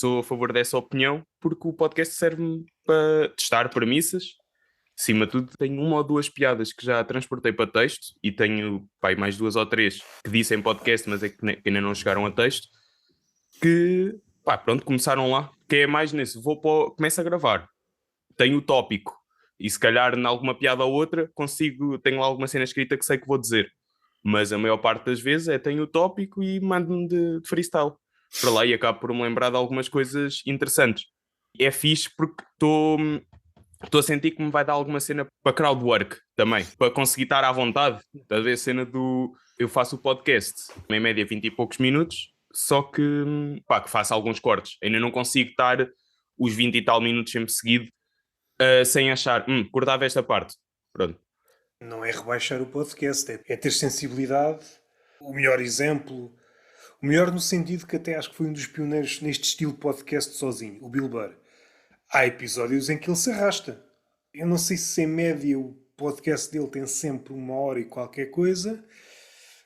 sou a favor dessa opinião porque o podcast serve-me para testar premissas. Acima de tudo, tenho uma ou duas piadas que já transportei para texto e tenho mais duas ou três que disse em podcast, mas é que ainda não chegaram a texto, que pronto, começaram lá, que é mais nesse, começo a gravar, tenho o tópico e se calhar em alguma piada ou outra tenho lá alguma cena escrita que sei que vou dizer, mas a maior parte das vezes tenho o tópico e mando-me de freestyle para lá e acabo por me lembrar de algumas coisas interessantes. É fixe porque estou a sentir que me vai dar alguma cena para crowdwork também, para conseguir estar à vontade. Estás a ver a cena do... Eu faço o podcast, em média 20 e poucos minutos, só que faço alguns cortes. Ainda não consigo estar os 20 e tal minutos sempre seguido sem achar, cortava esta parte. Pronto. Não é rebaixar o podcast, é ter sensibilidade. O melhor exemplo, o melhor no sentido que até acho que foi um dos pioneiros neste estilo podcast sozinho, o Bill Burr. Há episódios em que ele se arrasta. Eu não sei se em média o podcast dele tem sempre 1 hora e qualquer coisa.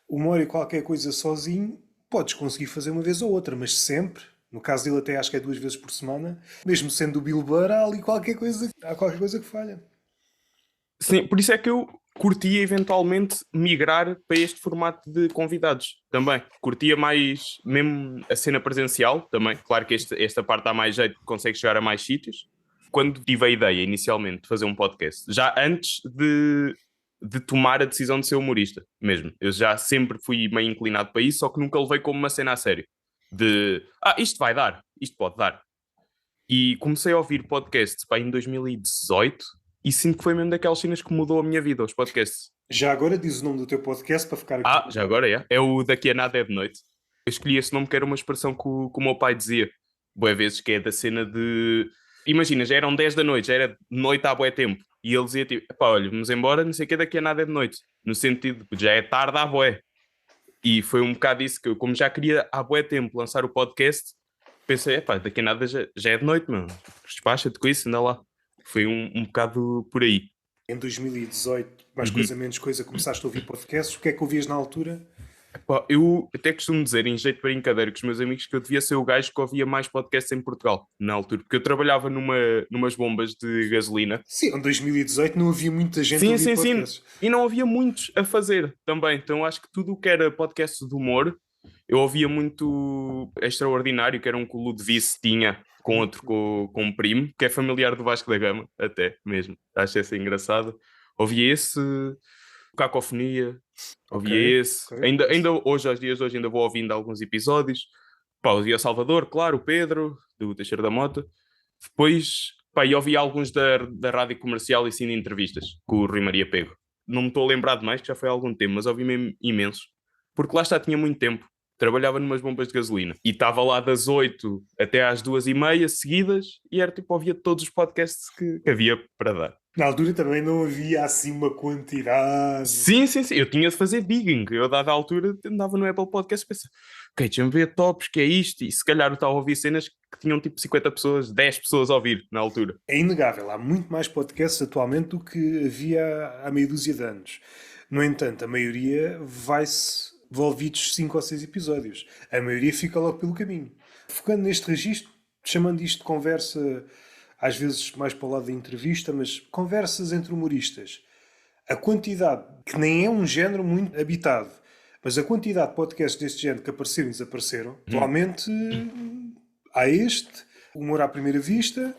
1 hora e qualquer coisa sozinho, podes conseguir fazer uma vez ou outra, mas sempre, no caso dele até acho que é 2 vezes por semana, mesmo sendo o Bill Burr, há ali qualquer coisa que falha. Sim, por isso é que eu curtia eventualmente migrar para este formato de convidados também. Curtia mais mesmo a cena presencial também. Claro que esta parte dá mais jeito, consegue chegar a mais sítios. Quando tive a ideia inicialmente de fazer um podcast, já antes de tomar a decisão de ser humorista mesmo. Eu já sempre fui meio inclinado para isso, só que nunca levei como uma cena a sério. Isto vai dar, isto pode dar. E comecei a ouvir podcasts em 2018 e sinto que foi mesmo daquelas cenas que mudou a minha vida, os podcasts. Já agora diz o nome do teu podcast para ficar aqui. Já agora é. É o Daqui a Nada é de Noite. Eu escolhi esse nome que era uma expressão que o meu pai dizia. Boa vezes que é da cena de... Imagina, já eram 10 da noite, já era de noite há bué tempo. E ele dizia tipo, olha, vamos embora, não sei o que, daqui a nada é de noite. No sentido de já é tarde há bué. E foi um bocado isso que eu, como já queria há bué tempo lançar o podcast, pensei, daqui a nada já é de noite, mano. Despacha-te com isso, anda lá. Foi um bocado por aí. Em 2018, mais coisa menos coisa, começaste a ouvir podcasts. O que é que ouvias na altura? Eu até costumo dizer, em jeito de brincadeira, com os meus amigos, que eu devia ser o gajo que ouvia mais podcasts em Portugal, na altura, porque eu trabalhava numas bombas de gasolina. Sim, em 2018 não havia muita gente a ouvir podcasts. Sim. E não havia muitos a fazer também. Então acho que tudo o que era podcast de humor, eu ouvia muito Extraordinário, que era um que o Ludovice tinha com outro, com um primo, que é familiar do Vasco da Gama, até mesmo. Acho esse engraçado. Ouvia esse, Cacofonia, ouvia esse. Okay. Ainda hoje, aos dias de hoje, ainda vou ouvindo alguns episódios. Ouvia Salvador, claro, o Pedro, do Teixeira da Mota. Depois, eu ouvi alguns da rádio comercial e sim de entrevistas, com o Rui Maria Pego. Não me estou a lembrar de mais, que já foi há algum tempo, mas ouvi mesmo imensos. Porque lá está, tinha muito tempo. Trabalhava numas bombas de gasolina. E estava lá das 8 até às 2h30 seguidas e era tipo, ouvia todos os podcasts que havia para dar. Na altura também não havia assim uma quantidade. Sim. Eu tinha de fazer digging. Eu, a dada altura, andava no Apple Podcast e pensava, ok, deixa-me ver tops, que é isto? E se calhar eu estava a ouvir cenas que tinham tipo 50 pessoas, 10 pessoas a ouvir na altura. É inegável, há muito mais podcasts atualmente do que havia há meia dúzia de anos. No entanto, a maioria vai-se devolvidos 5 ou 6 episódios. A maioria fica logo pelo caminho. Focando neste registro, chamando isto de conversa, às vezes mais para o lado da entrevista, mas conversas entre humoristas. A quantidade, que nem é um género muito habitado, mas a quantidade de podcasts deste género que apareceram e desapareceram, atualmente há este, Humor à Primeira Vista...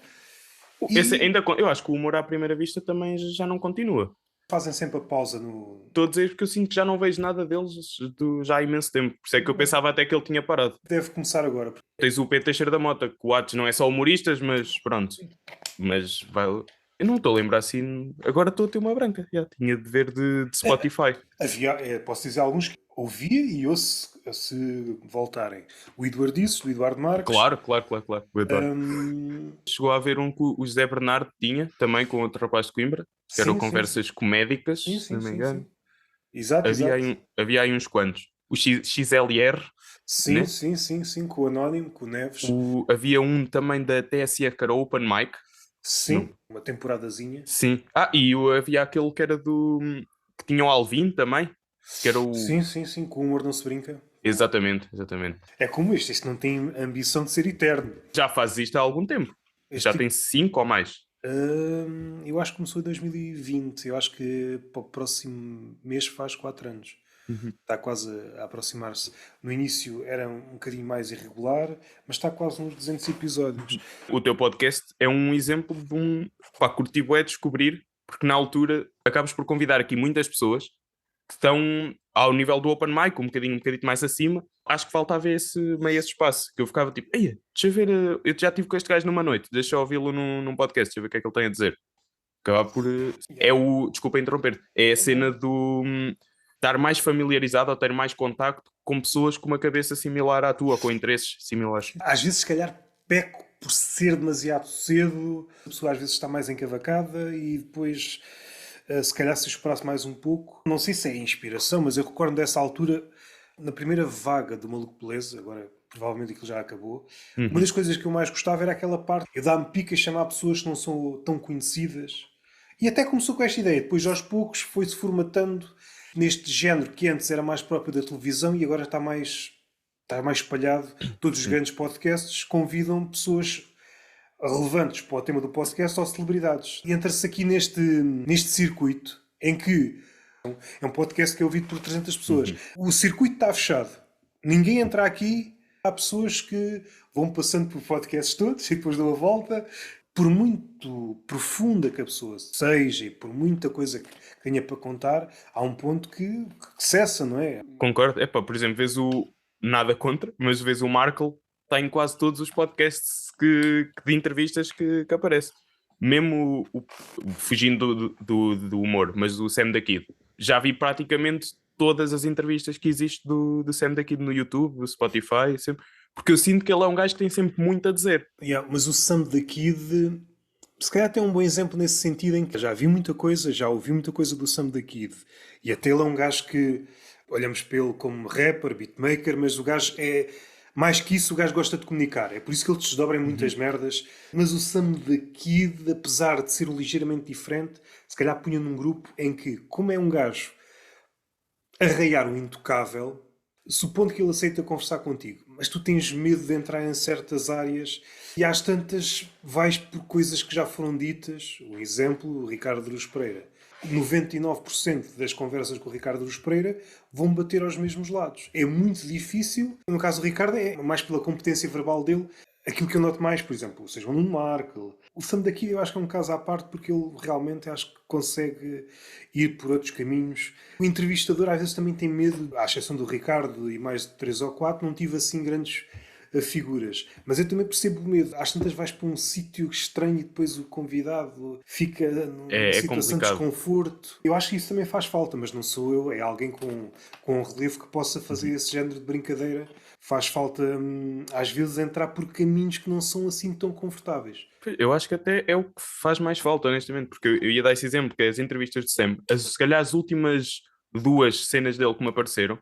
Eu acho que o humor à primeira vista também já não continua. Fazem sempre a pausa no... Estou a dizer porque eu sinto que já não vejo nada deles já há imenso tempo. Por isso é que eu pensava até que ele tinha parado. Deve começar agora. Tens o P. Teixeira da Mota, que o Atos não é só humoristas, mas pronto. Mas vai... Eu não estou a lembrar assim... Agora estou a ter uma branca. Já tinha de ver de Spotify. Havia, posso dizer alguns que ouvia e ouço se voltarem. O Eduardices, o Eduardo Marques. Claro. O Eduardo. Chegou a haver um que o José Bernardo tinha, também com outro rapaz de Coimbra, que eram conversas comédicas, se não me engano. Sim. Exato. Havia aí uns quantos. O XLR. Sim, né? sim, com o Anónimo, com o Neves. Havia um também da TSF, que era Open Mic. Sim, uma temporadazinha. Sim. E havia aquele que era que tinha o Alvin também, que era o... Sim, com o Humor Não Se Brinca. Exatamente. É como este não tem ambição de ser eterno. Já fazes isto há algum tempo. Já Este tem 5 ou mais. eu acho que começou em 2020. Eu acho que para o próximo mês faz 4 anos. Está quase a aproximar-se. No início era um bocadinho mais irregular, mas está quase nos 200 episódios. O teu podcast é um exemplo de um... Pá, curti bué descobrir, porque na altura acabas por convidar aqui muitas pessoas que estão ao nível do open mic, um bocadinho mais acima. Acho que faltava esse espaço, que eu ficava tipo, deixa eu ver, eu já estive com este gajo numa noite, deixa eu ouvi-lo num podcast, deixa eu ver o que é que ele tem a dizer. Acabar por... desculpa interromper, é a cena do... estar mais familiarizado ou ter mais contacto com pessoas com uma cabeça similar à tua, com interesses similares. Às vezes, se calhar, peco por ser demasiado cedo. A pessoa às vezes está mais encavacada e depois, se calhar, se esperasse mais um pouco. Não sei se é inspiração, mas eu recordo dessa altura, na primeira vaga do Maluco Beleza, agora provavelmente aquilo já acabou. Uma das coisas que eu mais gostava era aquela parte de dar-me pica e chamar pessoas que não são tão conhecidas. E até começou com esta ideia. Depois, aos poucos, foi-se formatando neste género que antes era mais próprio da televisão e agora está mais espalhado. Todos os grandes podcasts convidam pessoas relevantes para o tema do podcast ou celebridades. E entra-se aqui neste circuito em que é um podcast que é ouvido por 300 pessoas. O circuito está fechado. Ninguém entra aqui. Há pessoas que vão passando por podcasts todos e depois dão a volta. Por muito profunda que a pessoa seja e por muita coisa que tenha para contar, há um ponto que cessa, não é? Concordo. Por exemplo, vês o... Nada contra, mas vês o Markle, está em quase todos os podcasts de entrevistas que aparece. Mesmo fugindo do humor, mas do Sam da Kid. Já vi praticamente todas as entrevistas que existe do Sam da Kid no YouTube, no Spotify, sempre. Porque eu sinto que ele é um gajo que tem sempre muito a dizer. Mas o Sam da Kid, se calhar tem um bom exemplo nesse sentido, em que já vi muita coisa, já ouvi muita coisa do Sam da Kid. E até ele é um gajo que olhamos para ele como rapper, beatmaker, mas o gajo é... Mais que isso, o gajo gosta de comunicar. É por isso que ele desdobra em muitas merdas. Mas o Sam da Kid, apesar de ser ligeiramente diferente, se calhar punha num grupo em que, como é um gajo arraiar o intocável, supondo que ele aceita conversar contigo, mas tu tens medo de entrar em certas áreas e às tantas vais por coisas que já foram ditas. Um exemplo, o Ricardo Aruz Pereira. 99% das conversas com o Ricardo Aruz Pereira vão bater aos mesmos lados. É muito difícil. No caso do Ricardo, é mais pela competência verbal dele. Aquilo que eu noto mais, por exemplo, seja o Nuno Marco. O Sam daqui eu acho que é um caso à parte porque ele realmente acho que consegue ir por outros caminhos. O entrevistador às vezes também tem medo, à exceção do Ricardo e mais de 3 ou 4, não tive assim grandes figuras. Mas eu também percebo o medo. Às tantas vais para um sítio estranho e depois o convidado fica numa situação de desconforto. Eu acho que isso também faz falta, mas não sou eu. É alguém com um relevo que possa fazer esse género de brincadeira. Faz falta, às vezes, entrar por caminhos que não são assim tão confortáveis. Eu acho que até é o que faz mais falta, honestamente, porque eu ia dar esse exemplo, que é as entrevistas de Sam. Se calhar as últimas 2 cenas dele que me apareceram,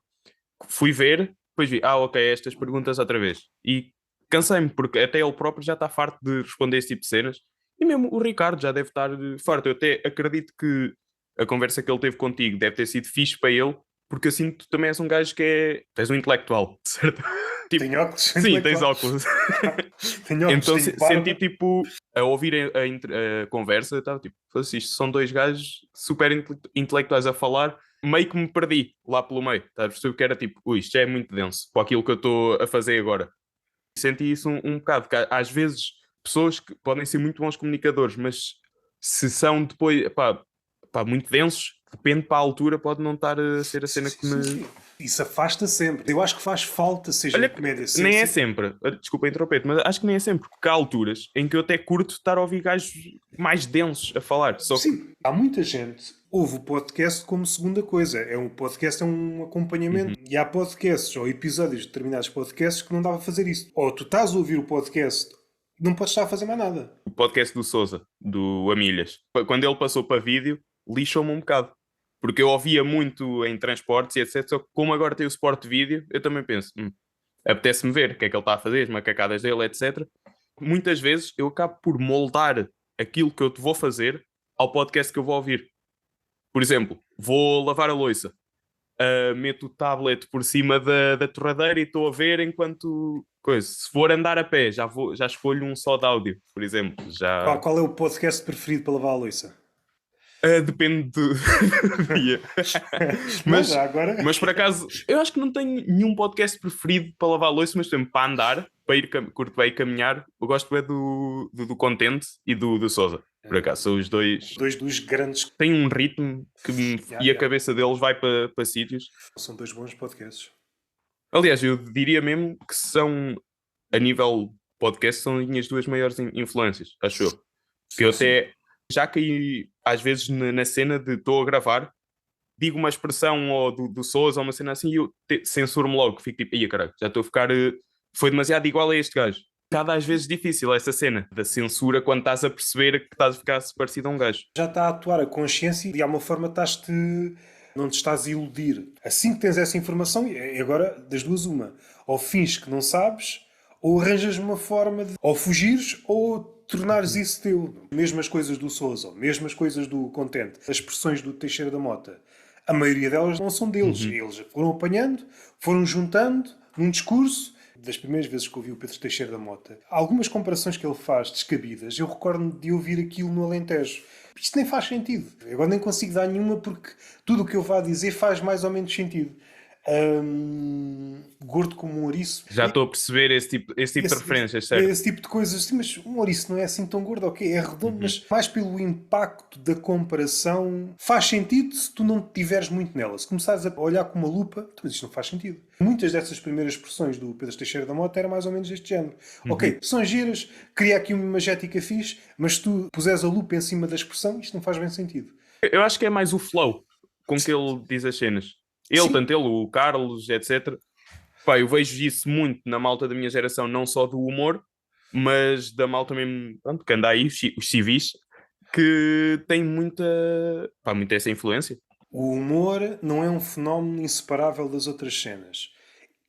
fui ver, depois vi, ok, estas perguntas outra vez. E cansei-me, porque até ele próprio já está farto de responder esse tipo de cenas. E mesmo o Ricardo já deve estar farto. Eu até acredito que a conversa que ele teve contigo deve ter sido fixe para ele, porque eu sinto que tu também és um gajo que é... Tu és um intelectual, certo? Tipo, tenho óculos. Sim, tens óculos. Tenho óculos. Então senti tipo, a ouvir a conversa, eu estava tipo, isto são 2 gajos super intelectuais a falar, meio que me perdi lá pelo meio. Tá? Percebi que era tipo, isto já é muito denso para aquilo que eu estou a fazer agora. Senti isso um bocado, que às vezes pessoas que podem ser muito bons comunicadores, mas se são depois, muito densos, depende para a altura, pode não estar a ser a cena que me... Sim. Isso afasta sempre. Eu acho que faz falta, seja Olha, comédia. Nem é sempre, desculpa interromper, mas acho que nem é sempre, porque há alturas em que eu até curto estar a ouvir gajos mais densos a falar. Sim, há muita gente ouve o podcast como segunda coisa. O podcast é um acompanhamento. E há podcasts ou episódios de determinados podcasts que não dava a fazer isso. Ou tu estás a ouvir o podcast, não podes estar a fazer mais nada. O podcast do Sousa, do Amilhas, quando ele passou para vídeo, lixou-me um bocado. Porque eu ouvia muito em transportes e etc. Só que como agora tem o suporte de vídeo, eu também penso, apetece-me ver o que é que ele está a fazer, as macacadas dele, etc. Muitas vezes eu acabo por moldar aquilo que eu te vou fazer ao podcast que eu vou ouvir. Por exemplo, vou lavar a louça. meto o tablet por cima da torradeira e estou a ver enquanto coisa. Se for andar a pé, já escolho um só de áudio, por exemplo. Qual é o podcast preferido para lavar a louça? Depende do dia. Não, mas, já agora. mas por acaso, eu acho que não tenho nenhum podcast preferido para lavar a louça, mas também para andar, curto bem caminhar, eu gosto é do Contente e do Sousa. Por acaso, são os dois. Dois dos grandes. Têm um ritmo e a cabeça deles vai para sítios. São dois bons podcasts. Aliás, eu diria mesmo que são, a nível podcast, são as minhas duas maiores influências, acho eu. Que eu até já caí às vezes na cena de estou a gravar, digo uma expressão ou do Sousa ou uma cena assim e eu censuro-me logo, fico tipo, ia caralho, já estou a ficar, foi demasiado igual a este gajo. Cada às vezes difícil essa cena da censura quando estás a perceber que estás a ficar parecido a um gajo. Já está a atuar a consciência e de alguma forma não te estás a iludir. Assim que tens essa informação, e agora das duas uma, ou finges que não sabes, ou arranjas uma forma de ou fugires ou tornares isso teu. Mesmas coisas do Sousa, mesmas coisas do Contente, as expressões do Teixeira da Mota. A maioria delas não são deles. Eles foram apanhando, foram juntando num discurso. Das primeiras vezes que ouvi o Pedro Teixeira da Mota, algumas comparações que ele faz descabidas, eu recordo-me de ouvir aquilo no Alentejo. Isto nem faz sentido. Agora nem consigo dar nenhuma porque tudo o que eu vá dizer faz mais ou menos sentido. Gordo como um ouriço. Já estou a perceber esse tipo de referências, certo? Esse tipo de coisas. Sim, mas um ouriço não é assim tão gordo, ok? É redondo, mas mais pelo impacto da comparação. Faz sentido se tu não te tiveres muito nela. Se começares a olhar com uma lupa, mas isto não faz sentido. Muitas dessas primeiras expressões do Pedro Teixeira da Mota eram mais ou menos deste género. Ok, são giras, cria aqui uma imagética fixe, mas se tu puseres a lupa em cima da expressão, isto não faz bem sentido. Eu acho que é mais o flow com que ele diz as cenas. Tanto ele, o Carlos, etc. Pá, eu vejo isso muito na malta da minha geração, não só do humor, mas da malta mesmo, pronto, que anda aí, os civis, que tem muita essa influência. O humor não é um fenómeno inseparável das outras cenas.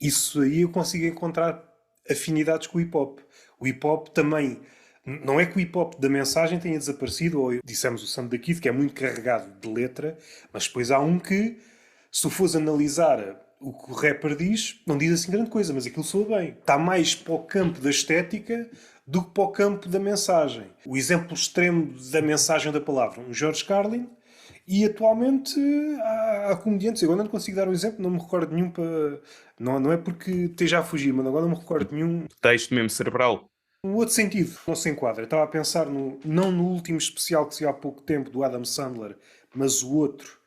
Isso aí eu consigo encontrar afinidades com o hip-hop. O hip-hop também... Não é que o hip-hop da mensagem tenha desaparecido, ou dissemos o Sam da Kid, que é muito carregado de letra, mas depois há um que, se tu fores analisar o que o rapper diz, não diz assim grande coisa, mas aquilo soa bem. Está mais para o campo da estética do que para o campo da mensagem. O exemplo extremo da mensagem da palavra, um George Carlin, e atualmente há comediantes, eu agora não consigo dar um exemplo, não me recordo nenhum para... Não é porque esteja a fugir, mas agora não me recordo nenhum. Texto mesmo cerebral. Um outro sentido, não se enquadra. Eu estava a pensar, não no último especial que saiu há pouco tempo, do Adam Sandler, mas o outro,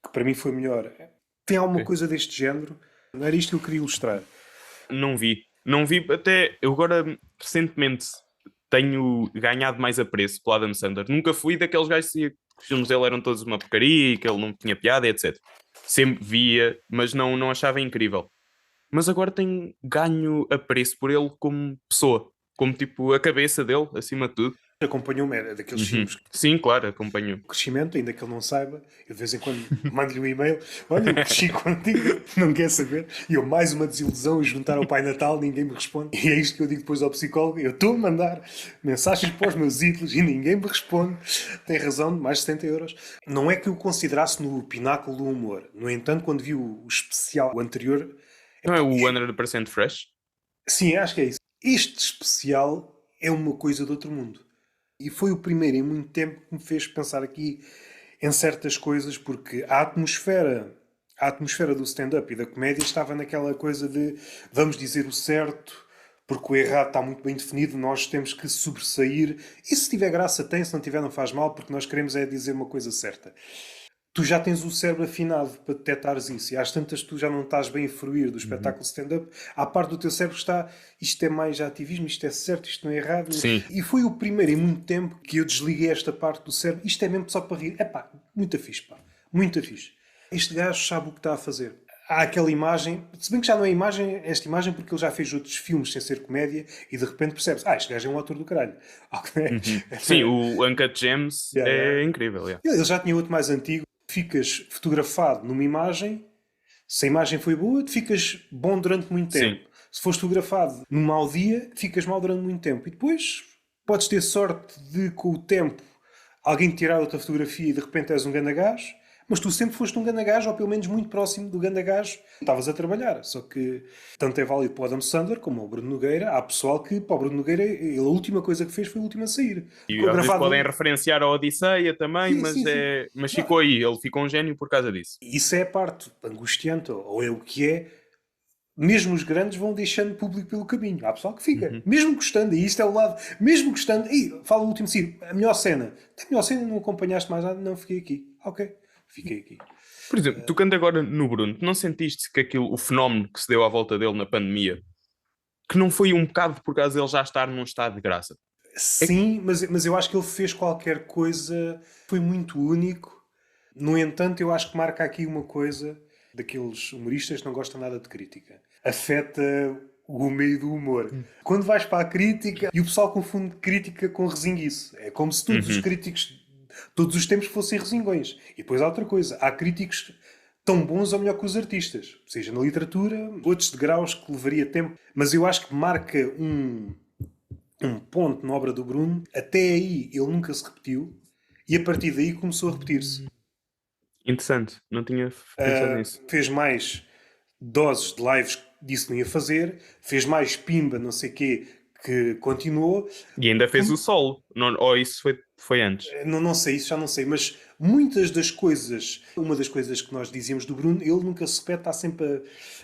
que para mim foi melhor. Tem alguma coisa deste género? Não era isto que eu queria ilustrar. Não vi. Não vi até... Eu agora, recentemente, tenho ganhado mais apreço pelo Adam Sandler. Nunca fui daqueles gajos que os filmes dele eram todos uma porcaria e que ele não tinha piada, etc. Sempre via, mas não achava incrível. Mas agora tenho ganho apreço por ele como pessoa. Como, tipo, a cabeça dele, acima de tudo. Acompanhou-me, é daqueles filmes que Sim, claro, acompanho. crescimento, ainda que ele não saiba. Eu de vez em quando mando-lhe um e-mail: olha, eu cresci contigo, não quer saber. E eu, mais uma desilusão, juntar ao Pai Natal, ninguém me responde. E é isto que eu digo depois ao psicólogo: eu estou a mandar mensagens para os meus ídolos e ninguém me responde. Tem razão, de mais de 70 euros. Não é que eu considerasse no pináculo do humor. No entanto, quando vi o especial, o anterior. Não é o 100% Fresh? Sim, acho que é isso. Este especial é uma coisa de outro mundo. E foi o primeiro em muito tempo que me fez pensar aqui em certas coisas, porque a atmosfera do stand-up e da comédia estava naquela coisa de vamos dizer o certo, porque o errado está muito bem definido, nós temos que sobressair. E se tiver graça tem, se não tiver não faz mal, porque nós queremos é dizer uma coisa certa. Tu já tens o cérebro afinado para detectares isso. E às tantas tu já não estás bem a fruir do espetáculo stand-up. À parte do teu cérebro está, isto é mais ativismo, isto é certo, isto não é errado. Sim. E foi o primeiro em muito tempo que eu desliguei esta parte do cérebro. Isto é mesmo só para rir. É pá, muito fixe, pá. Muito fixe. Este gajo sabe o que está a fazer. Há aquela imagem, se bem que já não é esta imagem, porque ele já fez outros filmes sem ser comédia e de repente percebes, este gajo é um ator do caralho. Sim, o Uncut Gems é incrível. Ele já tinha outro mais antigo. Ficas fotografado numa imagem, se a imagem foi boa, ficas bom durante muito tempo. Sim. Se fores fotografado num mau dia, ficas mal durante muito tempo. E depois podes ter sorte de, com o tempo, alguém te tirar outra fotografia e de repente és um grande gajo, Mas tu sempre foste um ganda gajo, ou pelo menos muito próximo do ganda gajo. Estavas a trabalhar. Só que tanto é válido para o Adam Sandler como o Bruno Nogueira. Há pessoal que, para o Bruno Nogueira, a última coisa que fez foi a última a sair. E Ficou às vezes gravado. podem referenciar a Odisseia também, Sim, sim, sim. mas Não, ficou aí. Ele ficou um gênio por causa disso. isso é a parte angustiante, ou é o que é. Mesmo os grandes vão deixando público pelo caminho. Há pessoal que fica. Uhum. Mesmo gostando, e isto é o lado. Mesmo gostando. Fala o último Ciro. A melhor cena. A melhor cena, não acompanhaste mais nada? Não, fiquei aqui. Ok. Fiquei aqui. Por exemplo, tocando agora no Bruno, não sentiste que o fenómeno que se deu à volta dele na pandemia, que não foi um bocado por causa dele já estar num estado de graça? Sim, mas eu acho que ele fez qualquer coisa. Foi muito único. No entanto, eu acho que marca aqui uma coisa daqueles humoristas que não gostam nada de crítica. Afeta o meio do humor. Quando vais para a crítica, e o pessoal confunde crítica com resinguice. É como se todos os Uhum. críticos, todos os tempos fossem resingões. E depois há outra coisa. Há críticos tão bons ou melhor que os artistas. Seja na literatura, outros degraus que levaria tempo. Mas eu acho que marca um ponto na obra do Bruno. Até aí ele nunca se repetiu. E a partir daí começou a repetir-se. Interessante, não tinha pensado nisso. Fez mais doses de lives que disse que não ia fazer, fez mais pimba, não sei o quê, que continuou. E ainda fez o solo, não, ou isso foi antes? Não sei, isso já não sei, mas muitas das coisas, uma das coisas que nós dizíamos do Bruno, ele nunca se repete, está sempre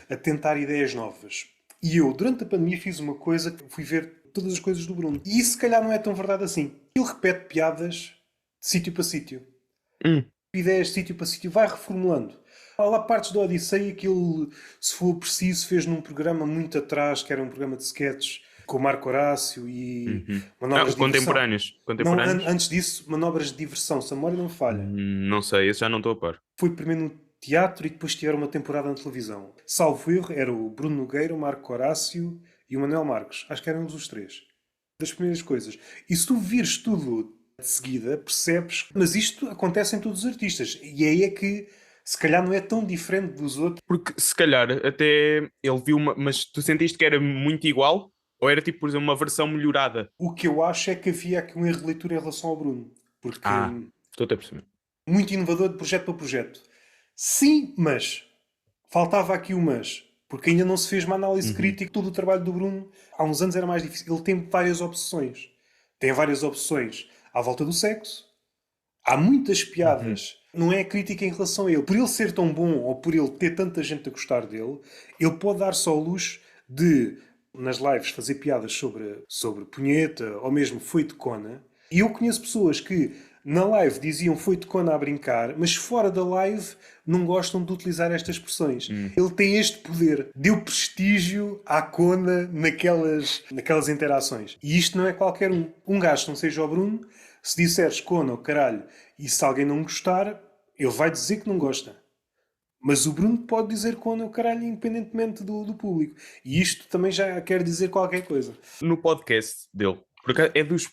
a tentar ideias novas. E eu, durante a pandemia, fiz uma coisa que fui ver todas as coisas do Bruno. E isso, se calhar, não é tão verdade assim. Ele repete piadas de sítio para sítio. Hum. Ideias de sítio para sítio, vai reformulando. Há lá partes da Odisseia que ele, se for preciso, fez num programa muito atrás, que era um programa de sketches, com o Marco Horácio e Uhum. manobras de diversão. Contemporâneos. Não, antes disso, manobras de diversão, se a memória não falha. Não sei, esse já não estou a par. Foi primeiro no teatro e depois tiveram uma temporada na televisão. Salvo erro, era o Bruno Nogueira, o Marco Horácio e o Manuel Marques. Acho que eram os três. Das primeiras coisas. E se tu vires tudo de seguida, percebes. Mas isto acontece em todos os artistas. E aí é que, se calhar, não é tão diferente dos outros. Porque se calhar até ele viu uma. Mas tu sentiste que era muito igual? Ou era tipo, por exemplo, uma versão melhorada? O que eu acho é que havia aqui um erro de leitura em relação ao Bruno. Porque Estou a perceber. muito inovador de projeto para projeto. Sim, mas faltava aqui o mas. Porque ainda não se fez uma análise crítica. Todo o trabalho do Bruno, há uns anos era mais difícil. Ele tem várias obsessões. Tem várias opções à volta do sexo. Há muitas piadas. Não é crítica em relação a ele. Por ele ser tão bom ou por ele ter tanta gente a gostar dele, ele pode dar só o luxo de, nas lives, fazer piadas sobre punheta ou mesmo foi de cona. E eu conheço pessoas que na live diziam foi de cona a brincar, mas fora da live não gostam de utilizar estas expressões. Ele tem este poder. Deu prestígio à cona naquelas interações. E isto não é qualquer um. Um gajo que não seja o Bruno, se disseres cona ou caralho, e se alguém não gostar, ele vai dizer que não gosta. Mas o Bruno pode dizer cona ou caralho independentemente do público. E isto também já quer dizer qualquer coisa. No podcast dele, porque é dos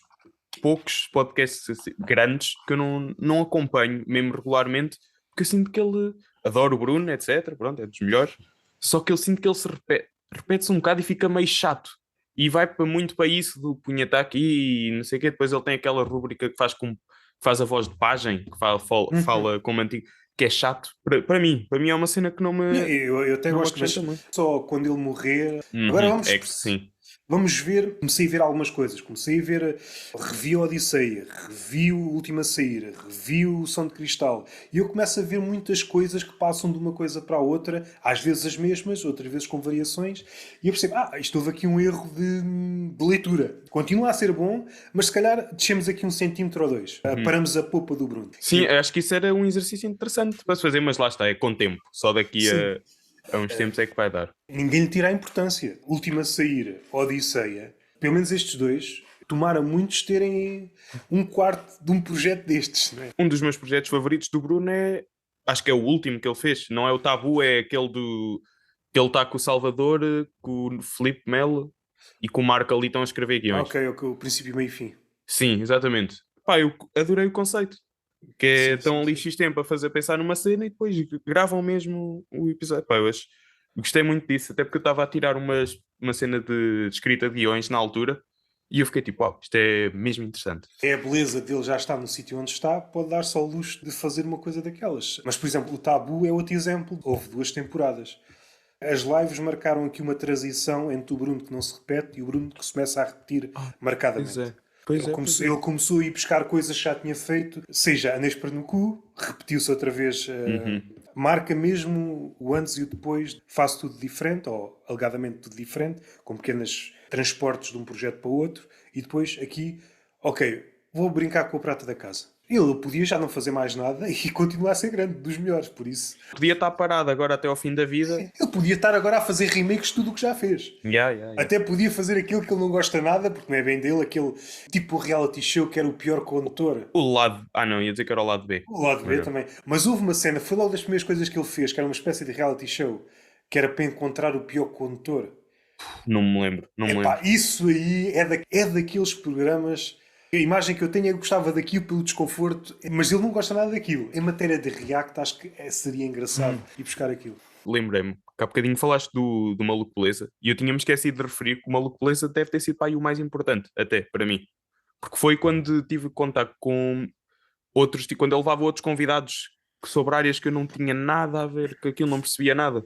poucos podcasts assim, grandes que eu não acompanho mesmo regularmente, porque eu sinto que ele adora o Bruno, etc. Pronto, é dos melhores. Só que eu sinto que ele se repete-se um bocado e fica meio chato. E vai muito para isso do punheta aqui e não sei o quê. Depois ele tem aquela rúbrica que faz a voz de pajem, que fala como antigo, que é chato. Para mim é uma cena que Eu até não me gosto, mas acrescenta muito. só quando ele morrer. Agora vamos. É que sim. Vamos ver, comecei a ver algumas coisas. Comecei a ver, revi a Odisseia, revi o Última a Sair, revi o Som de Cristal. E eu começo a ver muitas coisas que passam de uma coisa para a outra, às vezes as mesmas, outras vezes com variações. E eu percebo, isto houve aqui um erro de leitura. Continua a ser bom, mas se calhar descemos aqui 1 centímetro ou 2. Paramos a popa do Bruno. Sim, acho que isso era um exercício interessante para se fazer, mas lá está, é com tempo. Só daqui a uns tempos é que vai dar. Ninguém lhe tira a importância. Última a Sair, Odisseia, pelo menos estes dois, tomara muitos terem um quarto de um projeto destes. Não é? Um dos meus projetos favoritos do Bruno acho que é o último que ele fez, não é o Tabu, é aquele que ele está com o Salvador, com o Filipe Melo e com o Marco ali estão a escrever guiões. Ok, o princípio, meio e fim. Sim, exatamente. Pá, eu adorei o conceito. Que é Sim, estão sim, ali sim. X tempo a fazer pensar numa cena e depois gravam mesmo o episódio. Pá, gostei muito disso, até porque eu estava a tirar uma cena de escrita de guiões na altura E eu fiquei tipo, uau, isto é mesmo interessante. É a beleza dele já estar no sítio onde está, pode dar-se ao luxo de fazer uma coisa daquelas. Mas, por exemplo, o Tabu é outro exemplo. Houve 2 temporadas. As lives marcaram aqui uma transição entre o Bruno que não se repete e o Bruno que se começa a repetir Pois marcadamente. é. Pois é, pois é. Ele começou a ir buscar coisas que já tinha feito, seja Anéis para no cu, repetiu-se outra vez, marca mesmo o antes e o depois, faz tudo diferente, ou alegadamente tudo diferente, com pequenos transportes de um projeto para o outro, e depois aqui, ok, vou brincar com a prata da casa. Ele podia já não fazer mais nada e continuar a ser grande, dos melhores, por isso. Podia estar parado agora até ao fim da vida. Ele podia estar agora a fazer remakes de tudo o que já fez. Yeah. Até podia fazer aquilo que ele não gosta nada, porque não é bem dele, aquele tipo reality show que era o pior condutor. O lado... Ah não, ia dizer que era o lado B. O lado B Mas- também. Mas houve uma cena, foi logo das primeiras coisas que ele fez, que era uma espécie de reality show, que era para encontrar o pior condutor. Não me lembro, não me Epá, lembro. isso aí é daqueles programas. A imagem que eu tenho é que gostava daquilo pelo desconforto, mas ele não gosta nada daquilo. Em matéria de react, acho que seria engraçado ir buscar aquilo. Lembrei-me que há bocadinho falaste do Maluco Beleza e eu tinha-me esquecido de referir que o Maluco Beleza deve ter sido pá, aí o mais importante, até para mim. Porque foi quando tive contato com outros, quando eu levava outros convidados sobre áreas que eu não tinha nada a ver, que aquilo não percebia nada.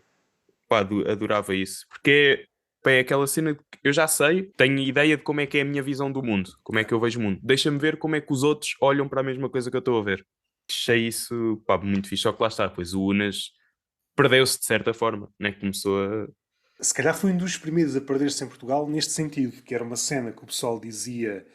Pá, adorava isso. Porque pá, é aquela cena que eu já sei, tenho ideia de como é que é a minha visão do mundo, como é que eu vejo o mundo. Deixa-me ver como é que os outros olham para a mesma coisa que eu estou a ver. Achei isso, pá, muito fixe. Só que lá está, pois o Unas perdeu-se de certa forma, né? Começou a... Se calhar foi um dos primeiros a perder-se em Portugal neste sentido, que era uma cena que o pessoal dizia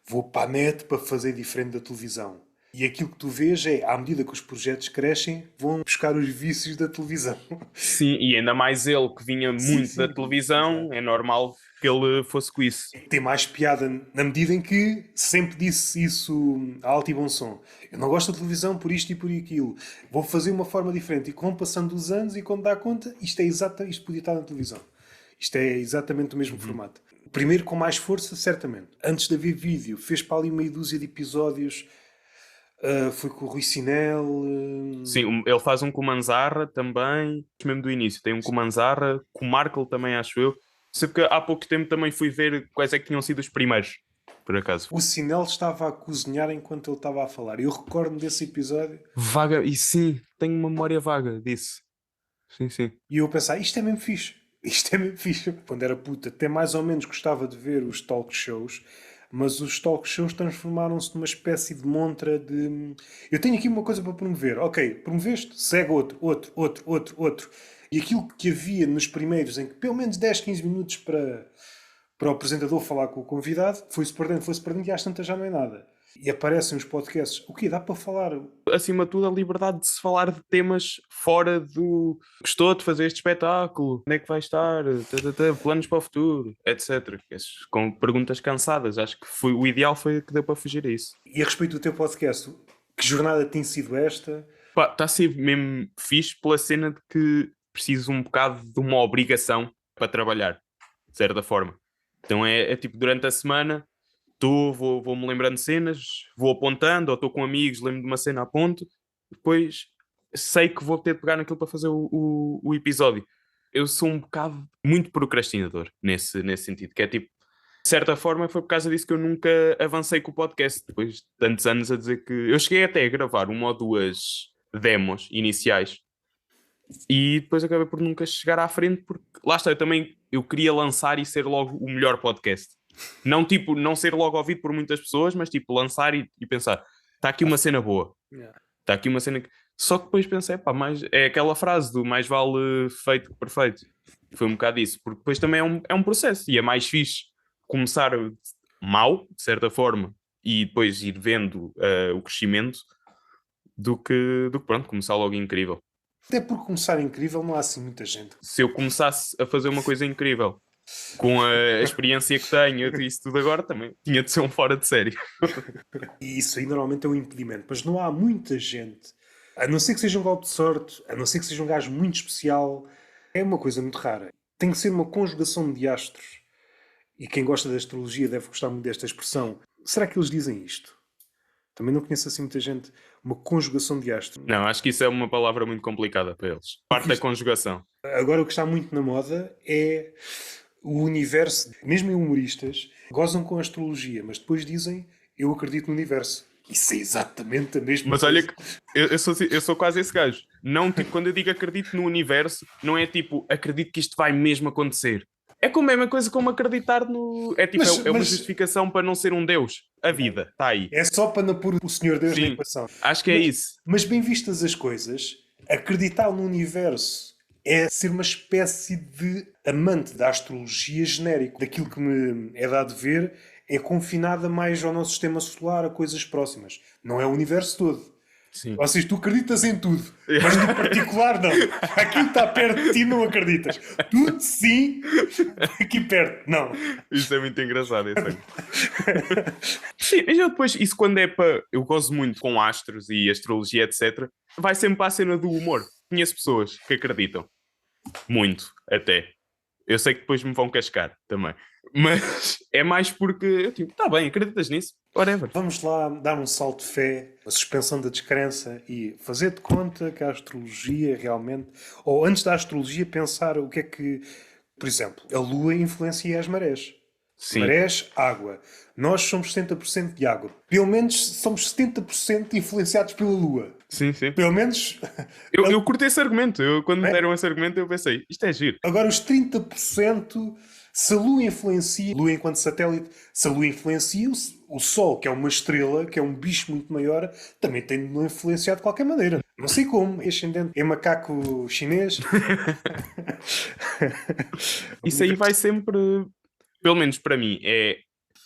vou para a net para fazer diferente da televisão. E aquilo que tu vês é, à medida que os projetos crescem, vão buscar os vícios da televisão. Sim, e ainda mais ele que vinha Sim, muito da sim. televisão, Exato. é normal que ele fosse com isso. Tem mais piada na medida em que sempre disse isso a alto e bom som. Eu não gosto da televisão por isto e por aquilo. Vou fazer uma forma diferente. E vão passando os anos e quando dá conta, isto podia estar na televisão. Isto é exatamente o mesmo formato. Primeiro com mais força, certamente. Antes de haver vídeo, fez para ali meia dúzia de episódios. Foi com o Rui Sinel. Sim, ele faz um com o Manzarra também, mesmo do início. Tem um com o Manzarra, com o Markle também, acho eu. Sei porque há pouco tempo também fui ver quais é que tinham sido os primeiros, por acaso. O Sinel estava a cozinhar enquanto ele estava a falar. Eu recordo-me desse episódio Vaga, e sim, tenho uma memória vaga disso. Sim, sim. e eu a pensar, isto é mesmo fixe. Isto é mesmo fixe. Quando era puta, até mais ou menos gostava de ver os talk shows, mas os talk shows transformaram-se numa espécie de montra de. Eu tenho aqui uma coisa para promover. Ok, promoveste? Segue outro. E aquilo que havia nos primeiros, em que pelo menos 10, 15 minutos para o apresentador falar com o convidado, foi-se perdendo e às tantas já não é nada. E aparecem os podcasts. O quê? Dá para falar? Acima de tudo, a liberdade de se falar de temas fora do gostou de fazer este espetáculo, onde é que vai estar, planos para o futuro, etc. Com perguntas cansadas. Acho que foi, o ideal foi que deu para fugir a isso. E a respeito do teu podcast, que jornada tem sido esta? Pá, está a ser mesmo fixe pela cena de que preciso um bocado de uma obrigação para trabalhar, de certa forma. Então é tipo durante a semana vou-me lembrando de cenas, vou apontando, ou estou com amigos, lembro de uma cena, aponto, depois sei que vou ter de pegar naquilo para fazer o episódio. Eu sou um bocado muito procrastinador nesse sentido, que é tipo, de certa forma foi por causa disso que eu nunca avancei com o podcast, depois de tantos anos a dizer que... Eu cheguei até a gravar uma ou duas demos iniciais e depois acabei por nunca chegar à frente porque, lá está, eu queria lançar e ser logo o melhor podcast. Não tipo, não ser logo ouvido por muitas pessoas, mas tipo, lançar e pensar, está aqui uma cena boa, Yeah. está aqui uma cena que... Só que depois pensei, pá, é aquela frase do mais vale feito que perfeito. Foi um bocado isso, porque depois também é um processo e é mais fixe começar mal, de certa forma, e depois ir vendo o crescimento do que pronto, começar logo incrível. Até por começar incrível, não há assim muita gente. Se eu começasse a fazer uma coisa incrível com a experiência que tenho e isso tudo agora, também tinha de ser um fora de série. E isso aí normalmente é um impedimento. Mas não há muita gente, a não ser que seja um golpe de sorte, a não ser que seja um gajo muito especial, é uma coisa muito rara. Tem que ser uma conjugação de astros. E quem gosta da astrologia deve gostar muito desta expressão. Será que eles dizem isto? Também não conheço assim muita gente. Uma conjugação de astros. Não, acho que isso é uma palavra muito complicada para eles. Parte da conjugação. Agora o que está muito na moda é o universo, mesmo em humoristas, gozam com a astrologia, mas depois dizem, eu acredito no universo. Isso é exatamente a mesma Mas coisa. olha que eu sou quase esse gajo. Não, tipo, quando eu digo acredito no universo, não é tipo, acredito que isto vai mesmo acontecer. É como a mesma coisa como acreditar no... É tipo, é uma Mas justificação para não ser um Deus. A vida, está aí. é só para não pôr o Senhor Deus na Sim, equação. acho que é Mas, isso. mas bem vistas as coisas, acreditar no universo é ser uma espécie de amante da astrologia genérico. Daquilo que me é dado ver, é confinada mais ao nosso sistema solar, a coisas próximas. Não é o universo todo. Sim. Ou seja, tu acreditas em tudo, mas no particular não. Aquilo está perto de ti, não acreditas. Tudo sim, aqui perto, não. Isso é muito engraçado, esse ângulo. Sim, mas eu depois, isso quando é para... Eu gosto muito com astros e astrologia, etc. Vai sempre para a cena do humor. Conheço pessoas que acreditam. Muito, até. Eu sei que depois me vão cascar também. Mas é mais porque eu tipo, tá bem, acreditas nisso? Whatever. Vamos lá dar um salto de fé, a suspensão da descrença e fazer de conta que a astrologia realmente. Ou antes da astrologia, pensar o que é que. Por exemplo, a Lua influencia as marés. Sim, Marés, água. Nós somos 70% de água. Pelo menos somos 70% influenciados pela Lua. sim, sim. Pelo menos. Eu curti esse argumento. Quando me É? deram esse argumento, eu pensei, isto é giro. Agora, os 30%, se a Lua influencia, a Lua enquanto satélite, se a Lua influencia, o Sol, que é uma estrela, que é um bicho muito maior, também tem de não influenciar de qualquer maneira. Não sei como, é ascendente, é macaco chinês. Isso aí vai sempre, pelo menos para mim, é.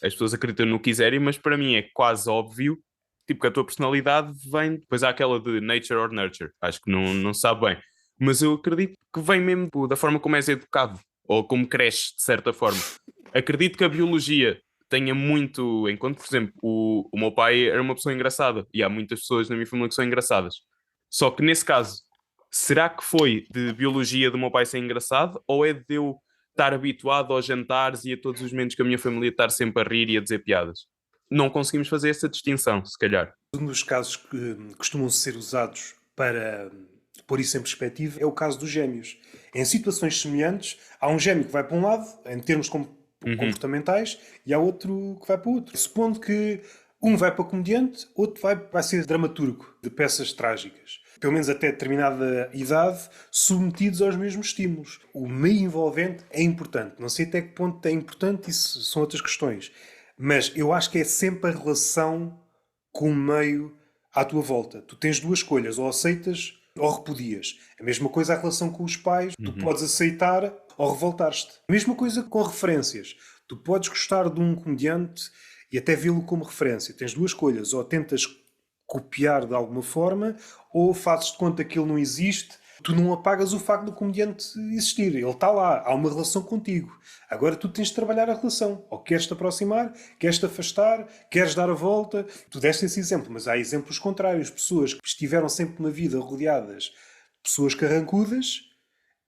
As pessoas acreditam no que quiserem, mas para mim é quase óbvio, tipo, que a tua personalidade vem. Depois há aquela de nature or nurture, acho que não se sabe bem. Mas eu acredito que vem mesmo da forma como és educado, ou como cresces, de certa forma. Acredito que a biologia tenha muito em conta, por exemplo, o meu pai era uma pessoa engraçada, e há muitas pessoas na minha família que são engraçadas. Só que nesse caso, será que foi de biologia do meu pai ser engraçado, ou é de eu estar habituado aos jantares e a todos os momentos que a minha família estar sempre a rir e a dizer piadas? Não conseguimos fazer essa distinção, se calhar. Um dos casos que costumam ser usados para pôr isso em perspectiva é o caso dos gêmeos. Em situações semelhantes, há um gêmeo que vai para um lado, em termos Uhum. comportamentais, e há outro que vai para o outro. Supondo que um vai para comediante, outro vai ser dramaturgo de peças trágicas. Pelo menos até determinada idade, submetidos aos mesmos estímulos. O meio envolvente é importante. Não sei até que ponto é importante, isso são outras questões. Mas eu acho que é sempre a relação com o meio à tua volta. Tu tens duas escolhas, ou aceitas ou repudias. A mesma coisa a relação com os pais, tu Uhum. podes aceitar ou revoltar-te. A mesma coisa com referências. Tu podes gostar de um comediante e até vê-lo como referência. Tens duas escolhas, ou tentas copiar de alguma forma, ou fazes de conta que ele não existe. Tu não apagas o facto do comediante existir. Ele está lá, há uma relação contigo. Agora tu tens de trabalhar a relação. Ou queres te aproximar, queres te afastar, queres dar a volta. Tu deste esse exemplo, mas há exemplos contrários. Pessoas que estiveram sempre na vida rodeadas de pessoas carrancudas,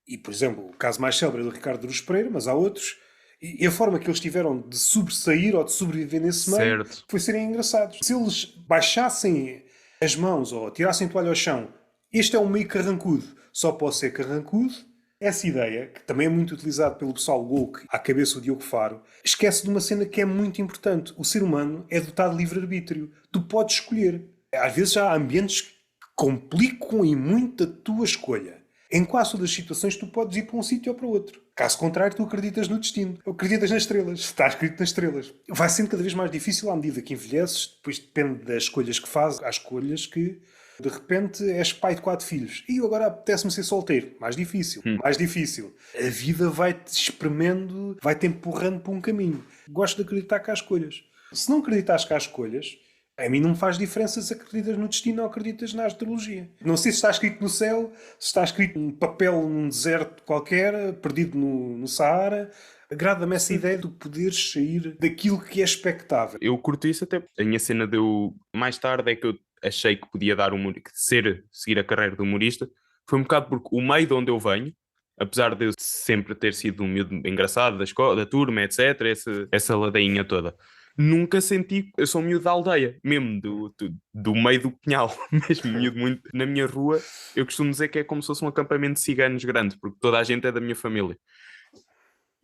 e por exemplo, o caso mais célebre é do Ricardo Aruz Pereira, mas há outros. E a forma que eles tiveram de sobressair ou de sobreviver nesse meio Certo. foi serem engraçados. Se eles baixassem as mãos ou tirassem toalha ao chão, este é um meio carrancudo, só pode ser carrancudo. Essa ideia, que também é muito utilizada pelo pessoal woke, à cabeça do Diogo Faro, esquece de uma cena que é muito importante. O ser humano é dotado de livre-arbítrio. Tu podes escolher. Às vezes há ambientes que complicam e muito a tua escolha. Em quase todas as situações tu podes ir para um sítio ou para outro. Caso contrário, tu acreditas no destino. Acreditas nas estrelas. Está escrito nas estrelas. Vai sendo cada vez mais difícil à medida que envelheces. Depois depende das escolhas que fazes. Há escolhas que, de repente, és pai de 4 filhos. E agora apetece-me ser solteiro. Mais difícil. Mais difícil. A vida vai-te espremendo, vai-te empurrando para um caminho. Gosto de acreditar que há escolhas. Se não acreditares que há escolhas, a mim não me faz diferença se acreditas no destino ou acreditas na astrologia. Não sei se está escrito no céu, se está escrito num papel num deserto qualquer, perdido no Saara. Agrada-me essa ideia de poderes sair daquilo que é expectável. Eu curto isso até. A minha cena deu. Mais tarde é que eu achei que podia dar seguir a carreira de humorista. Foi um bocado porque o meio de onde eu venho, apesar de eu sempre ter sido um miúdo engraçado da escola, da turma, etc., essa ladainha toda. Nunca senti. Eu sou um miúdo da aldeia, mesmo do meio do Pinhal, mesmo miúdo muito. Na minha rua, eu costumo dizer que é como se fosse um acampamento de ciganos grande, porque toda a gente é da minha família.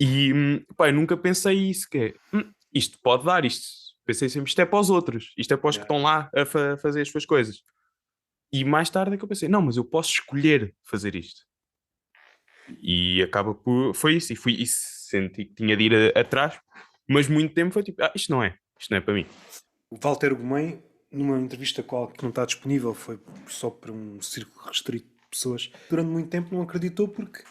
E pá, eu nunca pensei isso, que é, isto pode dar, isto. Pensei sempre, isto é para os outros, isto é para os que Yeah. estão lá a fazer as suas coisas. E mais tarde é que eu pensei, não, mas eu posso escolher fazer isto. E acaba por. Foi isso, e senti que tinha de ir atrás, mas muito tempo foi tipo, isto não é para mim. O Walter Gomes, numa entrevista qual que não está disponível, foi só para um círculo restrito de pessoas, durante muito tempo não acreditou porque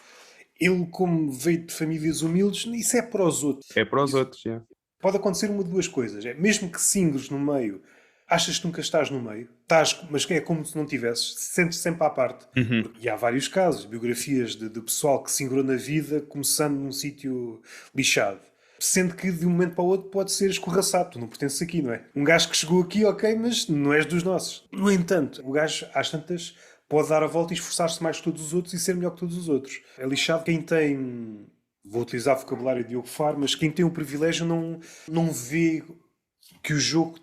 ele, como veio de famílias humildes, isso é para os outros. É para os Isso outros, já. pode acontecer uma de duas coisas. É, mesmo que singres no meio, achas que nunca estás no meio, estás, mas é como se não tivesses, sentes sempre à parte. Uhum. E há vários casos, biografias de pessoal que singrou na vida começando num sítio lixado. Sendo que de um momento para o outro pode ser escorraçado, tu não pertences aqui, não é? Um gajo que chegou aqui, ok, mas não és dos nossos. No entanto, o gajo, às tantas, pode dar a volta e esforçar-se mais que todos os outros e ser melhor que todos os outros. É lixado quem tem, vou utilizar o vocabulário de Diogo Faro, mas quem tem o privilégio não vê que o jogo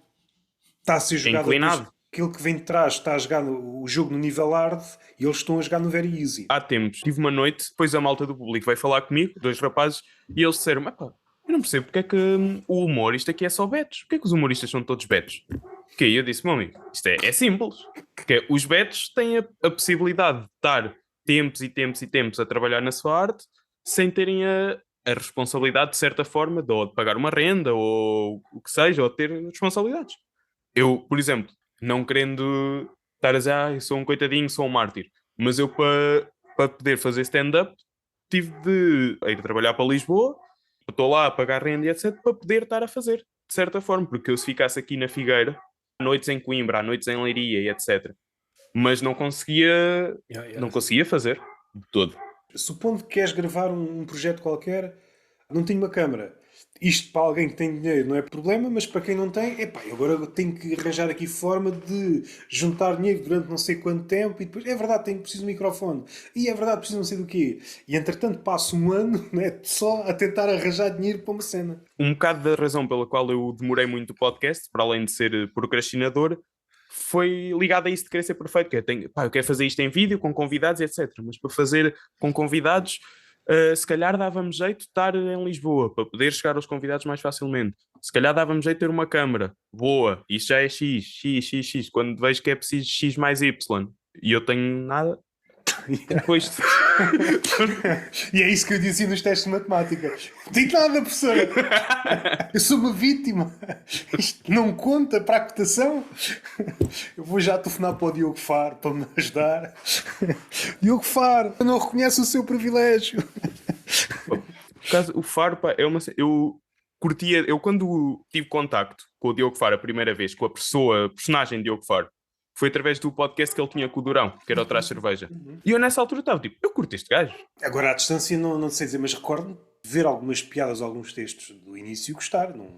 está a ser É jogado apenas. inclinado. Aquele que vem de trás está a jogar o jogo no nível hard e eles estão a jogar no very easy. Há tempos, tive uma noite, depois a malta do público veio falar comigo, dois rapazes, e eles disseram, epá, eu não percebo porque é que o humor, isto aqui é só betos. Porque é que os humoristas são todos betos? Que aí eu disse, meu amigo, isto é simples. Que é, os betos têm a possibilidade de estar tempos e tempos e tempos a trabalhar na sua arte sem terem a responsabilidade, de certa forma, ou de pagar uma renda, ou o que seja, ou de ter responsabilidades. Eu, por exemplo, não querendo estar a dizer, eu sou um coitadinho, sou um mártir, mas eu, para poder fazer stand-up, tive de ir trabalhar para Lisboa, estou lá a pagar renda e etc, para poder estar a fazer, de certa forma, porque eu se ficasse aqui na Figueira, há noites em Coimbra, há noites em Leiria e etc, mas não conseguia fazer de todo. Supondo que queres gravar um projeto qualquer, não tenho uma câmara. Isto para alguém que tem dinheiro não é problema, mas para quem não tem, epá, eu agora tenho que arranjar aqui forma de juntar dinheiro durante não sei quanto tempo e depois, é verdade, preciso de um microfone. E é verdade, preciso não sei do quê. E entretanto passo um ano, né, só a tentar arranjar dinheiro para uma cena. Um bocado da razão pela qual eu demorei muito o podcast, para além de ser procrastinador, foi ligado a isso de querer ser perfeito, que eu quero fazer isto em vídeo, com convidados, etc. Mas para fazer com convidados, se calhar dava-me jeito de estar em Lisboa, para poder chegar aos convidados mais facilmente. Se calhar dava-me jeito de ter uma câmara boa, isso já é X, X, X, X, quando vejo que é preciso X mais Y, e eu tenho nada, depois... E é isso que eu dizia nos testes de matemática. Não digo nada, professora. Eu sou uma vítima. Isto não conta para a cotação. Eu vou já telefonar para o Diogo Faro para me ajudar. Diogo Faro, não reconhece o seu privilégio. Por causa, o Faro, pá, é uma. Eu curtia. Eu, quando tive contacto com o Diogo Faro a primeira vez, com a personagem Diogo Faro, foi através do podcast que ele tinha com o Durão, que era o Traz Cerveja. E eu nessa altura estava tipo, eu curto este gajo. Agora, à distância, não sei dizer, mas recordo-me de ver algumas piadas, alguns textos do início e gostar. Não...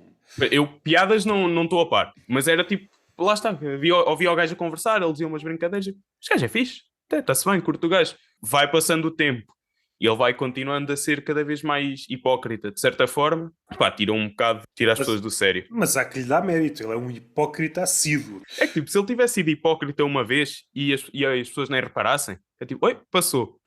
Eu, piadas, não estou a par, mas era tipo, lá está, ouvia o gajo a conversar, ele dizia umas brincadeiras. Este gajo é fixe, está-se bem, curto o gajo. Vai passando o tempo e ele vai continuando a ser cada vez mais hipócrita, de certa forma. Pá, tira as pessoas do sério. Mas há que lhe dar mérito, ele é um hipócrita assíduo. É que tipo, se ele tivesse sido hipócrita uma vez e as pessoas nem reparassem, é tipo, oi, passou.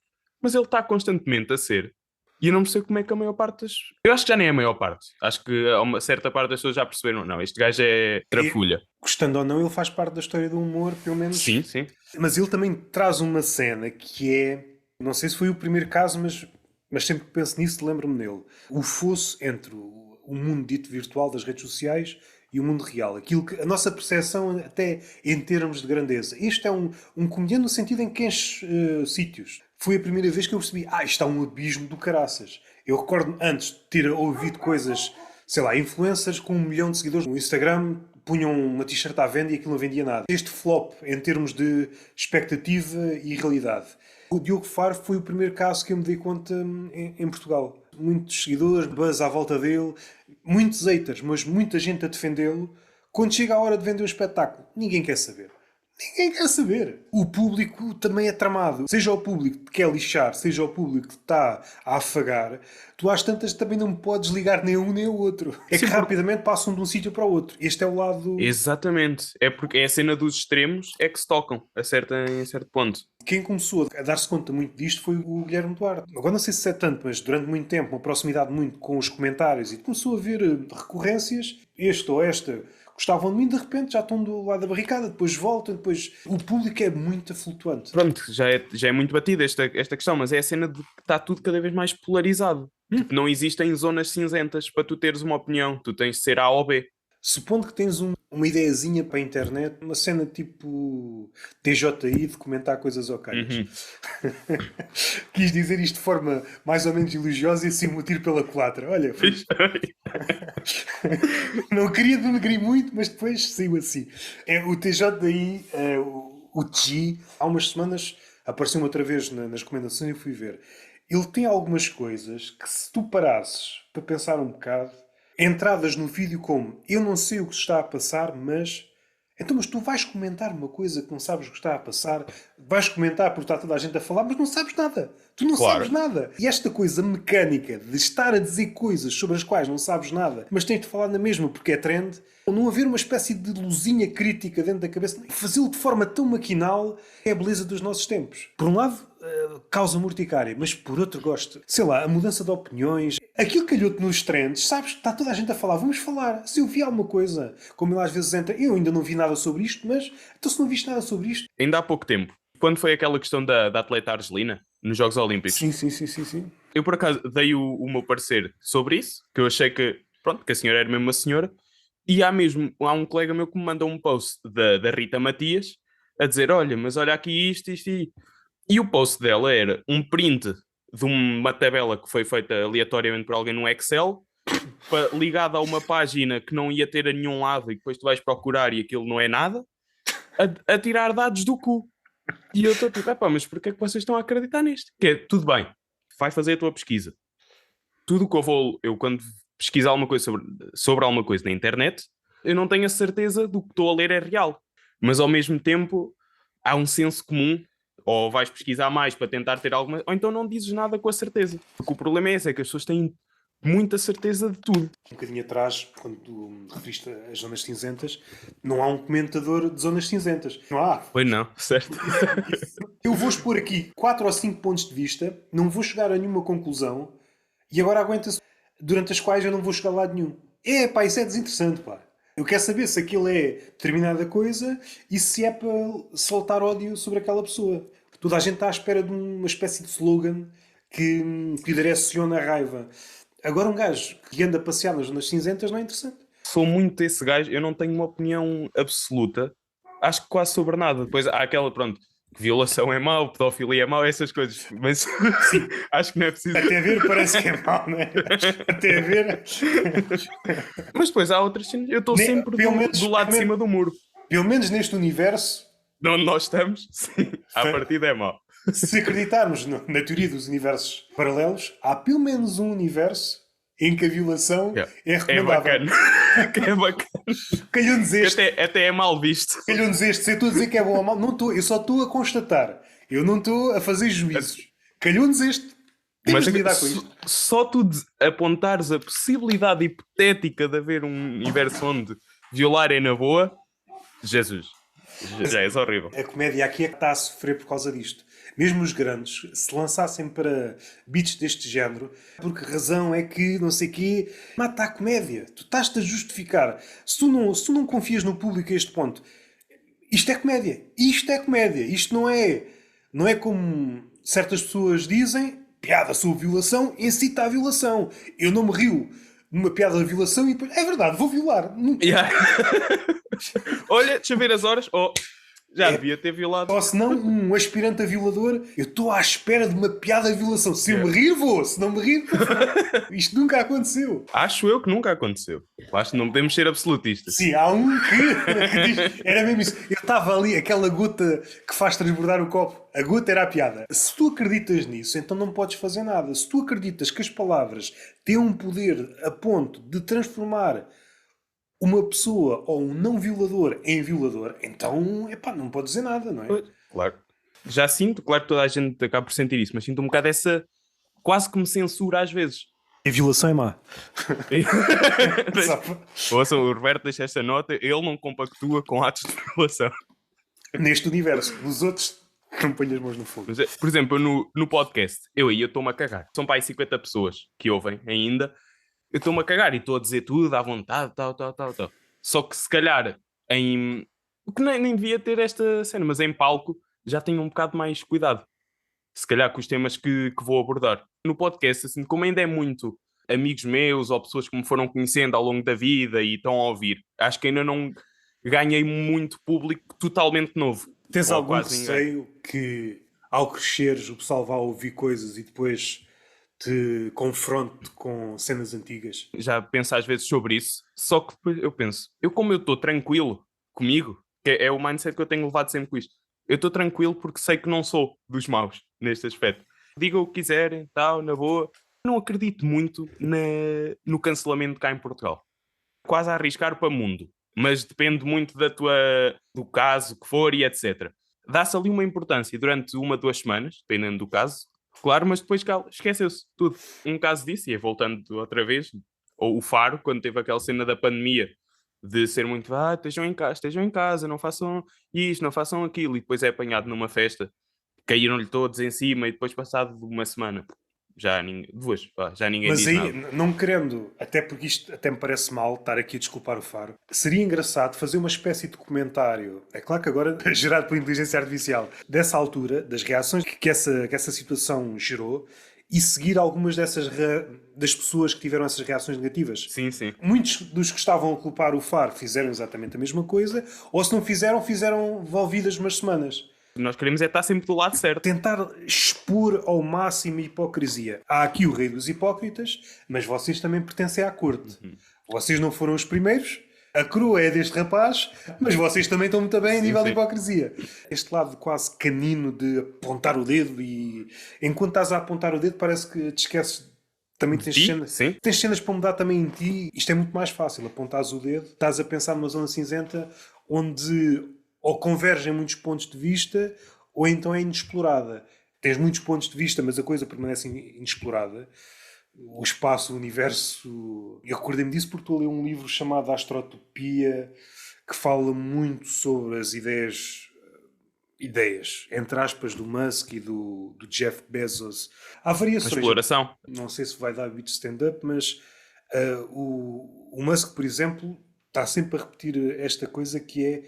Mas ele está constantemente a ser. E eu não percebo como é que a maior parte das... Eu acho que já nem é a maior parte. Acho que uma certa parte das pessoas já perceberam. Não, este gajo é trafulha. Gostando ou não, ele faz parte da história do humor, pelo menos. Sim, sim. Mas ele também traz uma cena que é... Não sei se foi o primeiro caso, mas sempre que penso nisso lembro-me dele. O fosso entre o mundo dito virtual das redes sociais e o mundo real. Aquilo que, a nossa percepção até em termos de grandeza. Este é um comediante no sentido em que enche sítios. Foi a primeira vez que eu percebi, isto é um abismo do caraças. Eu recordo antes de ter ouvido coisas, sei lá, influencers com 1 milhão de seguidores no Instagram punham uma t-shirt à venda e aquilo não vendia nada. Este flop em termos de expectativa e realidade. O Diogo Faro foi o primeiro caso que eu me dei conta em Portugal. Muitos seguidores, buzz à volta dele, muitos haters, mas muita gente a defendê-lo. Quando chega a hora de vender um espetáculo, ninguém quer saber. Ninguém quer saber. O público também é tramado. Seja o público que quer lixar, seja o público que está a afagar, tu às tantas também não podes ligar nem um nem o outro. É que rapidamente passam de um sítio para o outro. Este é o lado... Exatamente. É porque é a cena dos extremos é que se tocam em certo ponto. Quem começou a dar-se conta muito disto foi o Guilherme Duarte. Agora não sei se é tanto, mas durante muito tempo, uma proximidade muito com os comentários, e começou a ver recorrências, este ou esta gostavam de mim, de repente já estão do lado da barricada, depois voltam, depois... O público é muito flutuante. Pronto, já é muito batida esta questão, mas é a cena de que está tudo cada vez mais polarizado. Tipo, não existem zonas cinzentas para tu teres uma opinião. Tu tens de ser A ou B. Supondo que tens uma ideiazinha para a internet, uma cena tipo TJI de comentar coisas ocais. Quis dizer isto de forma mais ou menos elogiosa e assim um tiro pela culatra. Olha, não queria denegrir muito, mas depois saiu assim. É, o TJI, o TG, há umas semanas apareceu outra vez nas recomendações e eu fui ver. Ele tem algumas coisas que, se tu parasses para pensar um bocado, entradas no vídeo como eu não sei o que está a passar, mas... Então, mas tu vais comentar uma coisa que não sabes o que está a passar, vais comentar porque está toda a gente a falar, mas não sabes nada. Tu não sabes nada. E esta coisa mecânica de estar a dizer coisas sobre as quais não sabes nada, mas tens de falar na mesma porque é trend, não haver uma espécie de luzinha crítica dentro da cabeça, fazê-lo de forma tão maquinal, é a beleza dos nossos tempos. Por um lado, causa urticária, mas por outro gosto. Sei lá, a mudança de opiniões, aquilo calhou-te nos trends, sabes que está toda a gente a falar, vamos falar. Se eu vi alguma coisa, como ele às vezes entra, eu ainda não vi nada sobre isto, mas então se não viste nada sobre isto... Ainda há pouco tempo, quando foi aquela questão da atleta Argelina, nos Jogos Olímpicos. Sim. Eu, por acaso, dei o meu parecer sobre isso, que eu achei que, pronto, que a senhora era mesmo uma senhora, e há um colega meu que me mandou um post da Rita Matias a dizer, olha, mas olha aqui isto e o post dela era um print de uma tabela que foi feita aleatoriamente por alguém no Excel, ligada a uma página que não ia ter a nenhum lado e depois tu vais procurar e aquilo não é nada, a tirar dados do cu. E eu estou tipo, mas porquê é que vocês estão a acreditar nisto? Que é, tudo bem, vai fazer a tua pesquisa. Tudo o que eu quando pesquisar alguma coisa sobre alguma coisa na internet, eu não tenho a certeza do que estou a ler é real. Mas ao mesmo tempo, há um senso comum, ou vais pesquisar mais para tentar ter alguma, ou então não dizes nada com a certeza. Porque o problema é esse, é que as pessoas têm muita certeza de tudo. Um bocadinho atrás, quando tu referiste as zonas cinzentas, não há um comentador de zonas cinzentas. Não há. Pois não, certo? Eu vou expor aqui 4 ou 5 pontos de vista, não vou chegar a nenhuma conclusão e agora aguenta-se durante as quais eu não vou chegar a lado nenhum. Pá, isso é desinteressante, pá. Eu quero saber se aquilo é determinada coisa e se é para soltar ódio sobre aquela pessoa. Toda a gente está à espera de uma espécie de slogan que direciona a raiva. Agora um gajo que anda a passear nas zonas cinzentas não é interessante. Sou muito esse gajo, eu não tenho uma opinião absoluta, acho que quase sobre nada. Depois há aquela, pronto, que violação é mau, pedofilia é mau, essas coisas, mas sim, acho que não é preciso. Até ver parece que é mau, não é? Até ver. Mas depois há outras cenas, eu estou sempre do lado de cima do muro. Pelo menos neste universo. De onde nós estamos, sim, à partida é mau. Se acreditarmos na teoria dos universos paralelos, há pelo menos um universo em que a violação é recomendável. É bacana. Calhou-nos este. Até é mal visto. Calhou-nos este. Se eu estou a dizer que é bom ou mal, não estou. Eu só estou a constatar. Eu não estou a fazer juízos. Calhou-nos este. Temos de lidar com isto. Só tu apontares a possibilidade hipotética de haver um universo onde violar é na boa, Jesus. Já é horrível. A comédia aqui é que está a sofrer por causa disto. Mesmo os grandes se lançassem para beats deste género, porque a razão é que não sei quê, mata a comédia. Tu estás-te a justificar. Se tu não confias no público a este ponto, isto é comédia. Isto é comédia. Isto não é como certas pessoas dizem, piada sobre violação incita à violação. Eu não me rio numa piada de violação e depois, é verdade, vou violar. Yeah. Olha, deixa eu ver as horas. Já devia ter violado. Ou se não, um aspirante a violador, eu estou à espera de uma piada de violação. Se eu me rir, vou. Se não me rir, isto nunca aconteceu. Acho eu que nunca aconteceu. Acho que não podemos ser absolutistas. Sim, há um que diz, era mesmo isso. Eu estava ali, aquela gota que faz transbordar o copo. A gota era a piada. Se tu acreditas nisso, então não podes fazer nada. Se tu acreditas que as palavras têm um poder a ponto de transformar uma pessoa ou um não violador em violador, então, epá, não pode dizer nada, não é? Claro. Já sinto, claro que toda a gente acaba por sentir isso, mas sinto um bocado essa... Quase que me censura às vezes. A violação é má. Ouçam, o Roberto deixa esta nota, ele não compactua com atos de violação. Neste universo, nos outros, não ponho as mãos no fogo. Mas, por exemplo, no podcast, eu estou-me a cagar. São para aí 50 pessoas que ouvem ainda. Eu estou-me a cagar e estou a dizer tudo à vontade, tal. Só que se calhar em... O que nem devia ter esta cena, mas em palco já tenho um bocado mais cuidado. Se calhar com os temas que vou abordar. No podcast, assim, como ainda é muito amigos meus ou pessoas que me foram conhecendo ao longo da vida e estão a ouvir, acho que ainda não ganhei muito público totalmente novo. Tens Ou algum quase ninguém. receio que, ao cresceres, o pessoal vá ouvir coisas e depois te confronte com cenas antigas? Já penso às vezes sobre isso, só que depois eu penso, como eu estou tranquilo comigo, que é o mindset que eu tenho levado sempre com isto, eu estou tranquilo porque sei que não sou dos maus neste aspecto. Digam o que quiserem, tal, na boa. Não acredito muito no cancelamento cá em Portugal. Quase a arriscar para o mundo, mas depende muito do caso que for e etc. Dá-se ali uma importância durante 1, 2 semanas, dependendo do caso, claro, mas depois esqueceu-se tudo. Um caso disso, e voltando outra vez, ou o Faro, quando teve aquela cena da pandemia, de ser muito, estejam em casa, não façam isto, não façam aquilo, e depois é apanhado numa festa, caíram-lhe todos em cima, e depois passado uma semana, já ninguém Mas diz aí, nada. não querendo, até porque isto até me parece mal estar aqui a desculpar o Faro, seria engraçado fazer uma espécie de documentário, é claro que agora gerado por inteligência artificial, dessa altura, das reações que essa situação gerou, e seguir algumas das pessoas que tiveram essas reações negativas. Sim, sim. Muitos dos que estavam a culpar o Faro fizeram exatamente a mesma coisa, ou se não fizeram, fizeram envolvidas umas semanas. Nós queremos é estar sempre do lado certo. Tentar expor ao máximo a hipocrisia. Há aqui o rei dos hipócritas, mas vocês também pertencem à corte. Vocês não foram os primeiros, a coroa é deste rapaz, mas vocês também estão muito bem a nível de hipocrisia. Este lado quase canino de apontar o dedo e... Enquanto estás a apontar o dedo parece que te esqueces. Também tens cenas para mudar também em ti. Isto é muito mais fácil. Apontares o dedo, estás a pensar numa zona cinzenta onde ou convergem muitos pontos de vista ou então é inexplorada. Tens muitos pontos de vista, mas a coisa permanece inexplorada. O espaço, o universo... Eu recordei-me disso porque estou a ler um livro chamado Astrotopia, que fala muito sobre as ideias, entre aspas, do Musk e do Jeff Bezos. Há variações. A exploração. Não sei se vai dar beat stand-up, mas o Musk, por exemplo, está sempre a repetir esta coisa que é: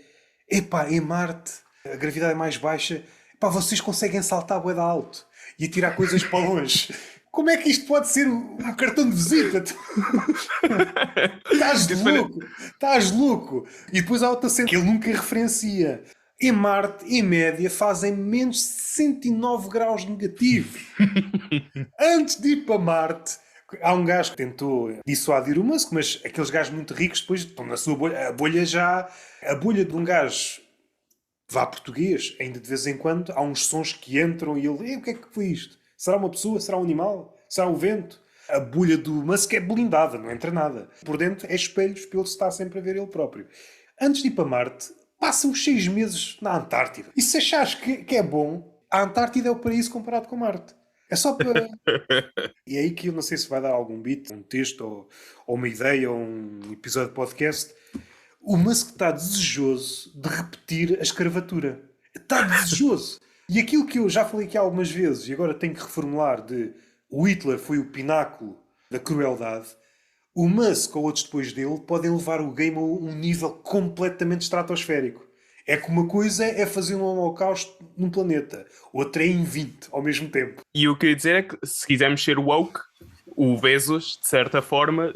epá, em Marte a gravidade é mais baixa, epá, vocês conseguem saltar bué de alto e atirar coisas para longe. Como é que isto pode ser um cartão de visita? Estás louco. E depois há outra cena que ele nunca referencia. Em Marte, em média, fazem menos 69 graus negativos. Antes de ir para Marte, há um gajo que tentou dissuadir o Musk, mas aqueles gajos muito ricos depois estão na sua bolha. A bolha de um gajo, vá português, ainda de vez em quando, há uns sons que entram e ele, o que é que foi isto? Será uma pessoa? Será um animal? Será o vento? A bolha do Musk é blindada, não entra nada. Por dentro é espelhos para ele estar sempre a ver ele próprio. Antes de ir para Marte, passa uns 6 meses na Antártida. E se achares que é bom, a Antártida é o paraíso comparado com Marte. É só para... E é aí que eu não sei se vai dar algum beat, um texto, ou uma ideia, ou um episódio de podcast. O Musk está desejoso de repetir a escravatura. Está desejoso. E aquilo que eu já falei aqui algumas vezes, e agora tenho que reformular, de o Hitler foi o pináculo da crueldade, o Musk ou outros depois dele podem levar o game a um nível completamente estratosférico. É que uma coisa é fazer um holocausto num planeta, outra é em 20 ao mesmo tempo. E o que eu ia dizer é que, se quisermos ser woke, o Bezos, de certa forma,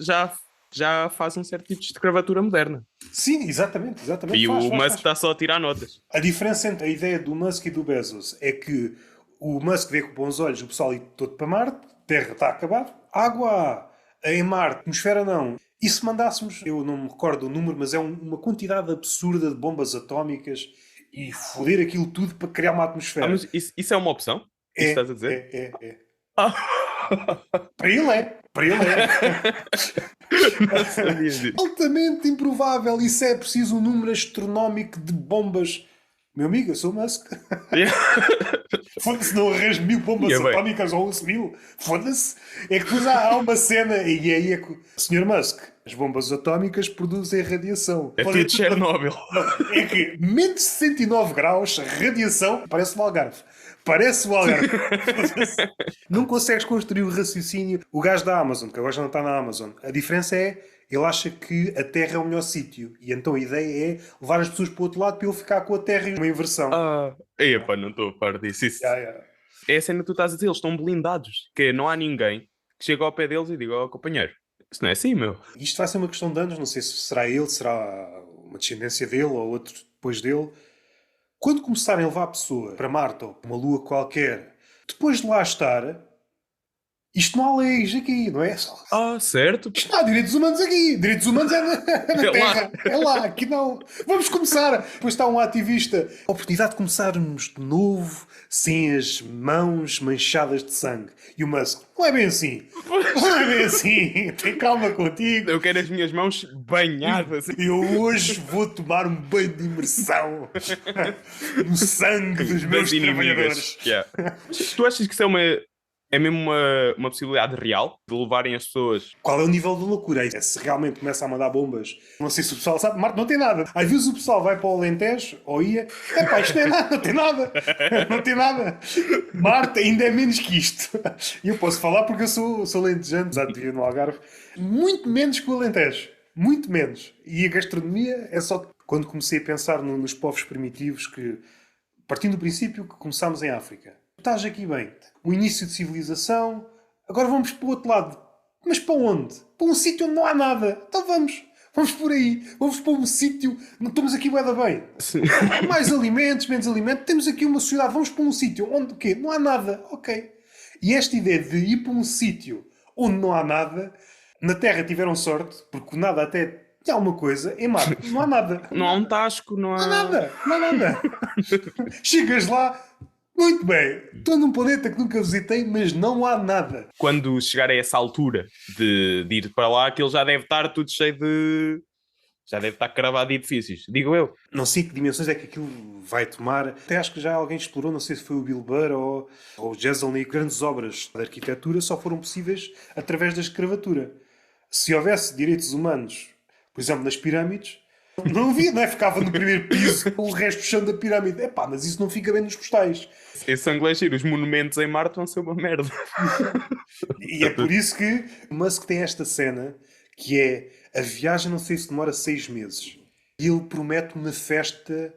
já faz um certo tipo de escravatura moderna. Sim, exatamente. E o Musk está só a tirar notas. A diferença entre a ideia do Musk e do Bezos é que o Musk vê com bons olhos o pessoal ir todo para Marte, a Terra está acabada, água há, em Marte, atmosfera não. E se mandássemos, eu não me recordo o número, mas é uma quantidade absurda de bombas atómicas e foder aquilo tudo para criar uma atmosfera. Mas isso é uma opção? Isso estás a dizer? É. Para ele é. Para ele é. Não sabia disso. Altamente improvável. Isso é preciso um número astronómico de bombas. Meu amigo, eu sou o Musk. Foda-se, não arranjo 1000 bombas bem. atómicas ou 11.000. Foda-se. É que depois há uma cena, e aí é que. Sr. Musk, as bombas atómicas produzem radiação. É tudo Chernobyl. Não, é que menos 69 graus, radiação, parece o Algarve. Parece o Algarve. Não consegues construir o raciocínio. O gajo da Amazon, que agora já não está na Amazon, a diferença é, ele acha que a Terra é o melhor sítio. E então a ideia é levar as pessoas para o outro lado para ele ficar com a Terra em uma inversão. Epá, não estou a par disso. Isso Yeah. é a cena que tu estás a dizer, eles estão blindados. Que não há ninguém que chegue ao pé deles e diga, companheiro, isso não é assim, meu. Isto vai ser uma questão de anos, não sei se será ele, será uma descendência dele ou outro depois dele. Quando começarem a levar a pessoa para Marte ou para uma lua qualquer, depois de lá estar, isto não há leis aqui, não é? Certo. Isto não há direitos humanos aqui. Direitos humanos é na Terra. É lá, aqui não. Vamos começar. Depois está um ativista. A oportunidade de começarmos de novo, sem as mãos manchadas de sangue. E o Musk, não é bem assim. Não é bem assim. Tem calma contigo. Eu quero as minhas mãos banhadas. Eu hoje vou tomar um banho de imersão no sangue dos meus trabalhadores. Yeah. Tu achas que isso é mesmo uma possibilidade real de levarem as pessoas? Qual é o nível de loucura? É se realmente começa a mandar bombas. Não sei se o pessoal sabe. Marte não tem nada. Às vezes o pessoal vai para o Alentejo ou ia. Epá, isto não é nada, não tem nada. Não tem nada. Marte ainda é menos que isto. E eu posso falar porque eu sou alentejano, já vivo no Algarve. Muito menos que o Alentejo. Muito menos. E a gastronomia é só... Quando comecei a pensar nos povos primitivos que... Partindo do princípio que começámos em África. Estás aqui bem. O início de civilização. Agora vamos para o outro lado. Mas para onde? Para um sítio onde não há nada. Então vamos. Vamos por aí. Vamos para um sítio... Não estamos aqui bué da bem. Mais alimentos, menos alimentos. Temos aqui uma sociedade. Vamos para um sítio onde o quê? Não há nada. Ok. E esta ideia de ir para um sítio onde não há nada... Na Terra tiveram sorte, porque o nada até... Há uma coisa, em Marte não há nada. Não há um tasco, não há... Não há nada, não há nada. Chegas lá, muito bem, estou num planeta que nunca visitei, mas não há nada. Quando chegar a essa altura de ir para lá, aquilo já deve estar tudo cheio de... Já deve estar cravado de edifícios, digo eu. Não sei que dimensões é que aquilo vai tomar. Até acho que já alguém explorou, não sei se foi o Bill Burr ou o Jeselnik. Grandes obras de arquitetura só foram possíveis através da escravatura. Se houvesse direitos humanos, por exemplo, nas pirâmides, não havia, não é? Ficava no primeiro piso, o resto do chão da pirâmide. Epá, mas isso não fica bem nos postais. Esse inglês, os monumentos em Marte vão ser uma merda. E é por isso que o Musk tem esta cena, que é a viagem, não sei se demora 6 meses. E ele promete uma festa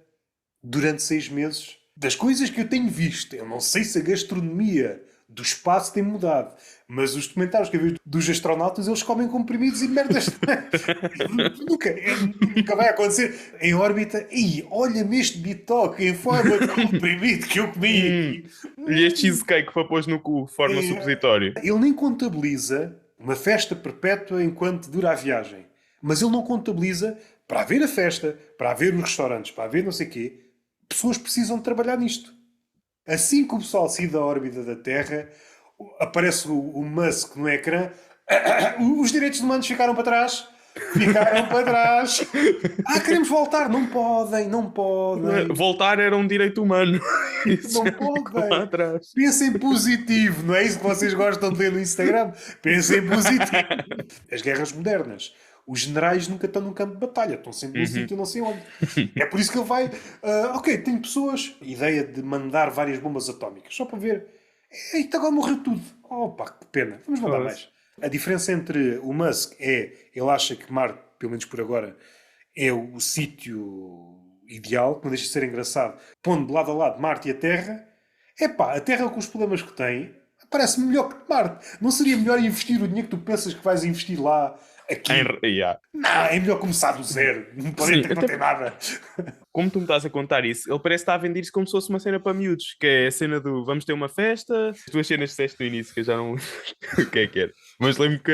durante 6 meses. Das coisas que eu tenho visto, eu não sei se a gastronomia do espaço tem mudado, mas os documentários que eu vi dos astronautas, eles comem comprimidos e merdas. nunca vai acontecer. Em órbita, olha-me este bitoque em forma de comprimido que eu comi. E este cheesecake para pôs no cu, forma supositório. Ele nem contabiliza uma festa perpétua enquanto dura a viagem. Mas ele não contabiliza, para haver a festa, para haver os restaurantes, para haver não sei o quê, pessoas precisam de trabalhar nisto. Assim que o pessoal sair da órbita da Terra, aparece o Musk no ecrã, os direitos humanos ficaram para trás. Ficaram para trás. Queremos voltar. Não podem, não podem. Voltar era um direito humano. Não podem. Pensem positivo. Não é isso que vocês gostam de ler no Instagram? Pensem positivo. As guerras modernas. Os generais nunca estão num campo de batalha. Estão sempre num sítio não sei onde. É por isso que ele vai... ok, tem pessoas... Ideia de mandar várias bombas atómicas. Só para ver. Eita, agora morreu tudo. Opa, que pena. Vamos mandar mais. A diferença entre o Musk ele acha que Marte, pelo menos por agora, é o sítio ideal, que não deixa de ser engraçado, pondo de lado a lado Marte e a Terra. A Terra com os problemas que tem, parece-me melhor que Marte. Não seria melhor investir o dinheiro que tu pensas que vais investir lá, aqui? Não, é melhor começar do zero. Não tem nada. Como tu me estás a contar isso, ele parece estar a vender isso como se fosse uma cena para miúdos, que é a cena do vamos ter uma festa. As tuas cenas disseste no início, que eu já não o que é que era. Mas lembro que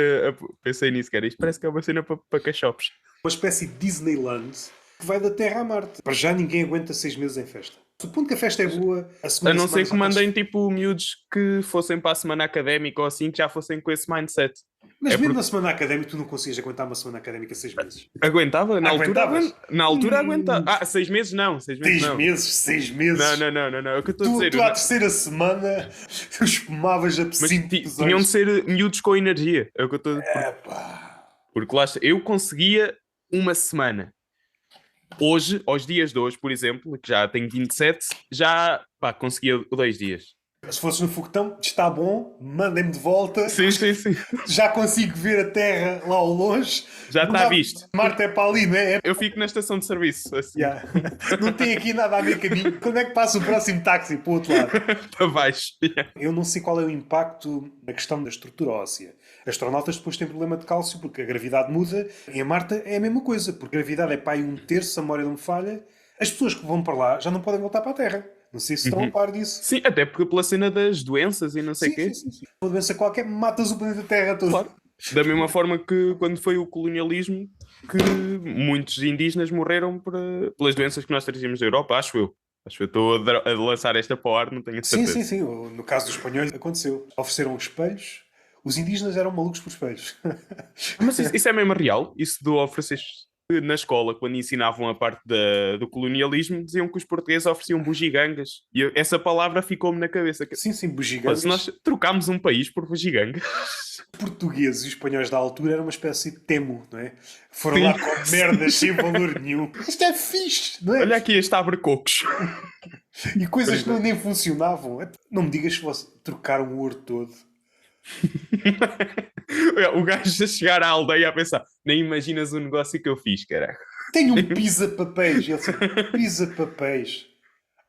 pensei nisso, que era isto parece que é uma cena para cachopos. Uma espécie de Disneyland que vai da Terra a Marte. Para já ninguém aguenta 6 meses em festa. Supondo que a festa é boa, a A segunda não semana ser que mandem tipo miúdos que fossem para a semana académica ou assim, que já fossem com esse mindset. Mas É mesmo porque na semana académica, tu não conseguias aguentar uma semana académica 6 meses. aguentava, na altura, Aguentavas? na altura aguentava. 6 meses não, 6 meses Seis não. meses, seis Não, meses. não, não, não, não. É o que eu estou a Tu, dizer. tu à terceira semana, tu espumavas a Mas 5 tinham de pessoas. ser miúdos com energia. É o que eu estou. Epá. Porque lá está, eu conseguia uma semana. Hoje, aos dias de hoje, por exemplo, que já tenho 27, já pá, conseguia 2 dias. Se fosses no foguetão, está bom, mandem-me de volta. Sim, sim, sim. Já consigo ver a Terra lá ao longe. Já está visto. Marte é para ali, não é? Eu fico na estação de serviço, assim, Yeah. Não tem aqui nada a ver caminho. Quando é que passa o próximo táxi para o outro lado? para baixo. Eu não sei qual é o impacto na questão da estrutura óssea. Astronautas depois têm problema de cálcio porque a gravidade muda. Em Marte é a mesma coisa, porque a gravidade é para aí 1/3, se a memória não me falha. As pessoas que vão para lá já não podem voltar para a Terra. Não sei se estão a par disso. Sim, até porque pela cena das doenças e não sei o Sim, quê. sim, sim, sim. Uma doença qualquer matas o planeta Terra todo. Claro. Da mesma forma que quando foi o colonialismo, que muitos indígenas morreram pelas doenças que nós trazíamos da Europa, acho eu. Acho que eu estou a lançar esta para o ar, não tenho a Sim, certeza. sim, sim. No caso dos espanhóis aconteceu. Ofereceram espelhos. Os indígenas eram malucos por espelhos. Mas isso é mesmo real? Isso do oferecer na escola, quando ensinavam a parte do colonialismo, diziam que os portugueses ofereciam bugigangas. E essa palavra ficou-me na cabeça. Sim, sim, Pá, se bugigangas. nós trocámos um país por bugigangas. Os portugueses e os espanhóis da altura eram uma espécie de temo, não é? Foram Sim. lá com merdas sem valor nenhum. Isto é fixe, não é? Olha aqui este abre-cocos. E coisas que nem funcionavam. Não me digas que você trocaram o ouro todo. O gajo a chegar à aldeia a pensar, nem imaginas o negócio que eu fiz, cara. Tenho um pisa-papéis. E ele disse, pisa-papéis.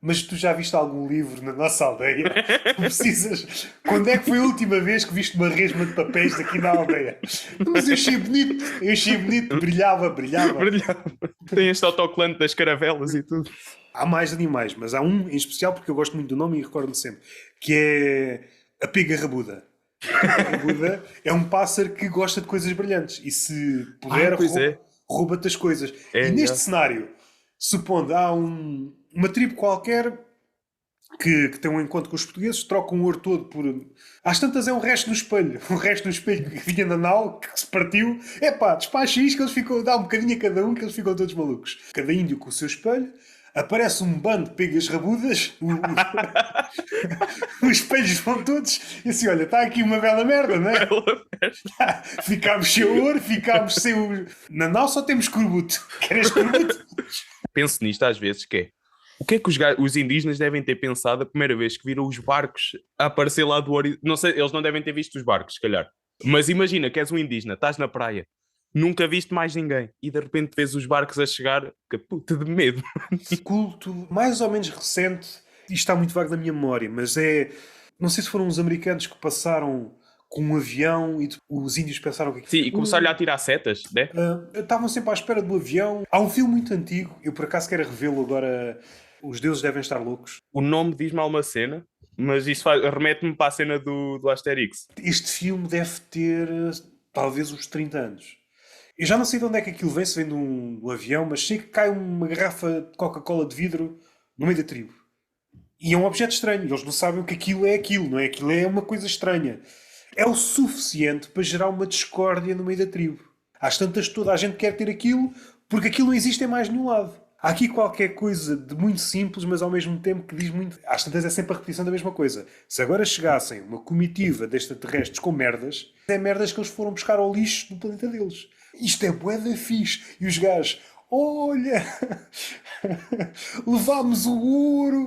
Mas tu já viste algum livro na nossa aldeia? Tu precisas. Quando é que foi a última vez que viste uma resma de papéis aqui na aldeia? Mas eu achei bonito. Eu achei bonito. Brilhava, brilhava. Brilhava. Tem este autocolante das caravelas e tudo. Há mais animais, mas há um em especial porque eu gosto muito do nome e recordo-me sempre, que é a pega rabuda. A pega rabuda é um pássaro que gosta de coisas brilhantes e se puder pois é. rouba-te as coisas. É, e neste é. cenário, supondo há uma tribo qualquer que tem um encontro com os portugueses, troca um ouro todo por... Às tantas é um resto no espelho. Um resto no espelho que vinha na nau, que se partiu. Epá, despacha isto que eles ficam... Dá um bocadinho a cada um que eles ficam todos malucos. Cada índio com o seu espelho. Aparece um bando de pegas rabudas. Os espelhos vão todos. E assim, olha, está aqui uma bela merda, não é? Ficámos sem ouro, ficámos sem o... Na nau só temos corbuto. Queres corbuto? Penso nisto às vezes, que é o que é que os indígenas devem ter pensado a primeira vez que viram os barcos a aparecer lá do horizonte? Não sei, eles não devem ter visto os barcos, se calhar. Mas imagina que és um indígena, estás na praia, nunca viste mais ninguém e de repente vês os barcos a chegar, que puta de medo. Culto mais ou menos recente, isto está muito vago na minha memória, mas é... Não sei se foram os americanos que passaram com um avião e os índios pensaram que... Sim, e começaram-lhe a tirar setas, né? Estavam sempre à espera do avião. Há um filme muito antigo, eu por acaso quero revê-lo agora... Os deuses devem estar loucos. O nome diz-me alguma cena, mas isso remete-me para a cena do Asterix. Este filme deve ter talvez uns 30 anos. Eu já não sei de onde é que aquilo vem, se vem de um avião, mas sei que cai uma garrafa de Coca-Cola de vidro no meio da tribo. E é um objeto estranho. Eles não sabem o que aquilo é aquilo, não é? Aquilo é uma coisa estranha. É o suficiente para gerar uma discórdia no meio da tribo. Às tantas toda a gente quer ter aquilo porque aquilo não existe em mais nenhum lado. Há aqui qualquer coisa de muito simples, mas ao mesmo tempo que diz muito... Às tantas é sempre a repetição da mesma coisa. Se agora chegassem uma comitiva de extraterrestres com merdas, é merdas que eles foram buscar ao lixo do planeta deles. Isto é bué da fixe. E os gajos... Olha! Levámos o ouro!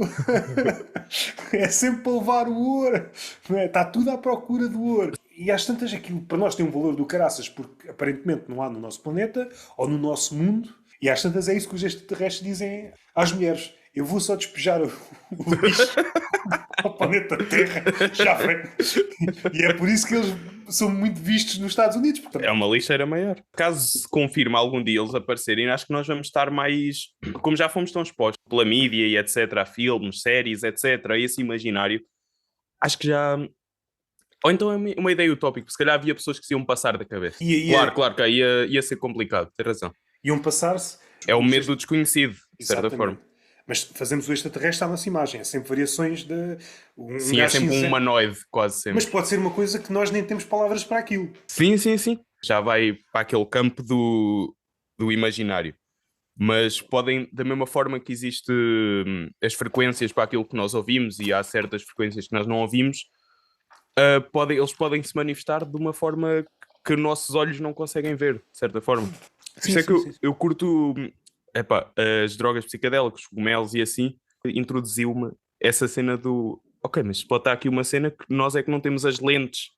É sempre para levar o ouro! Não é? Está tudo à procura do ouro. E às tantas aquilo para nós tem um valor do caraças, porque aparentemente não há no nosso planeta ou no nosso mundo. E às tantas é isso que os extraterrestres dizem às mulheres. Eu vou só despejar o lixo ao planeta Terra. Já vem. E é por isso que eles são muito vistos nos Estados Unidos. Portanto, É uma lixeira maior. Caso se confirme algum dia eles aparecerem, acho que nós vamos estar mais... Como já fomos tão expostos pela mídia e etc, a filmes, séries, etc, a esse imaginário, acho que já... Ou então é uma ideia utópica, se calhar havia pessoas que se iam passar da cabeça. Claro que aí ia ser complicado, tem razão. iam passar-se. É o medo do desconhecido, de certa Exatamente. forma. Mas fazemos o extraterrestre à nossa imagem. É sempre variações de Sim, é sempre um humanoide, quase sempre. Mas pode ser uma coisa que nós nem temos palavras para aquilo. Sim. Já vai para aquele campo do imaginário. Mas podem, da mesma forma que existe as frequências para aquilo que nós ouvimos e há certas frequências que nós não ouvimos, eles podem se manifestar de uma forma que nossos olhos não conseguem ver, de certa forma. Por isso é que eu curto as drogas psicadélicas, os cogumelos e assim, introduziu-me essa cena do ok, mas pode estar aqui uma cena que nós é que não temos as lentes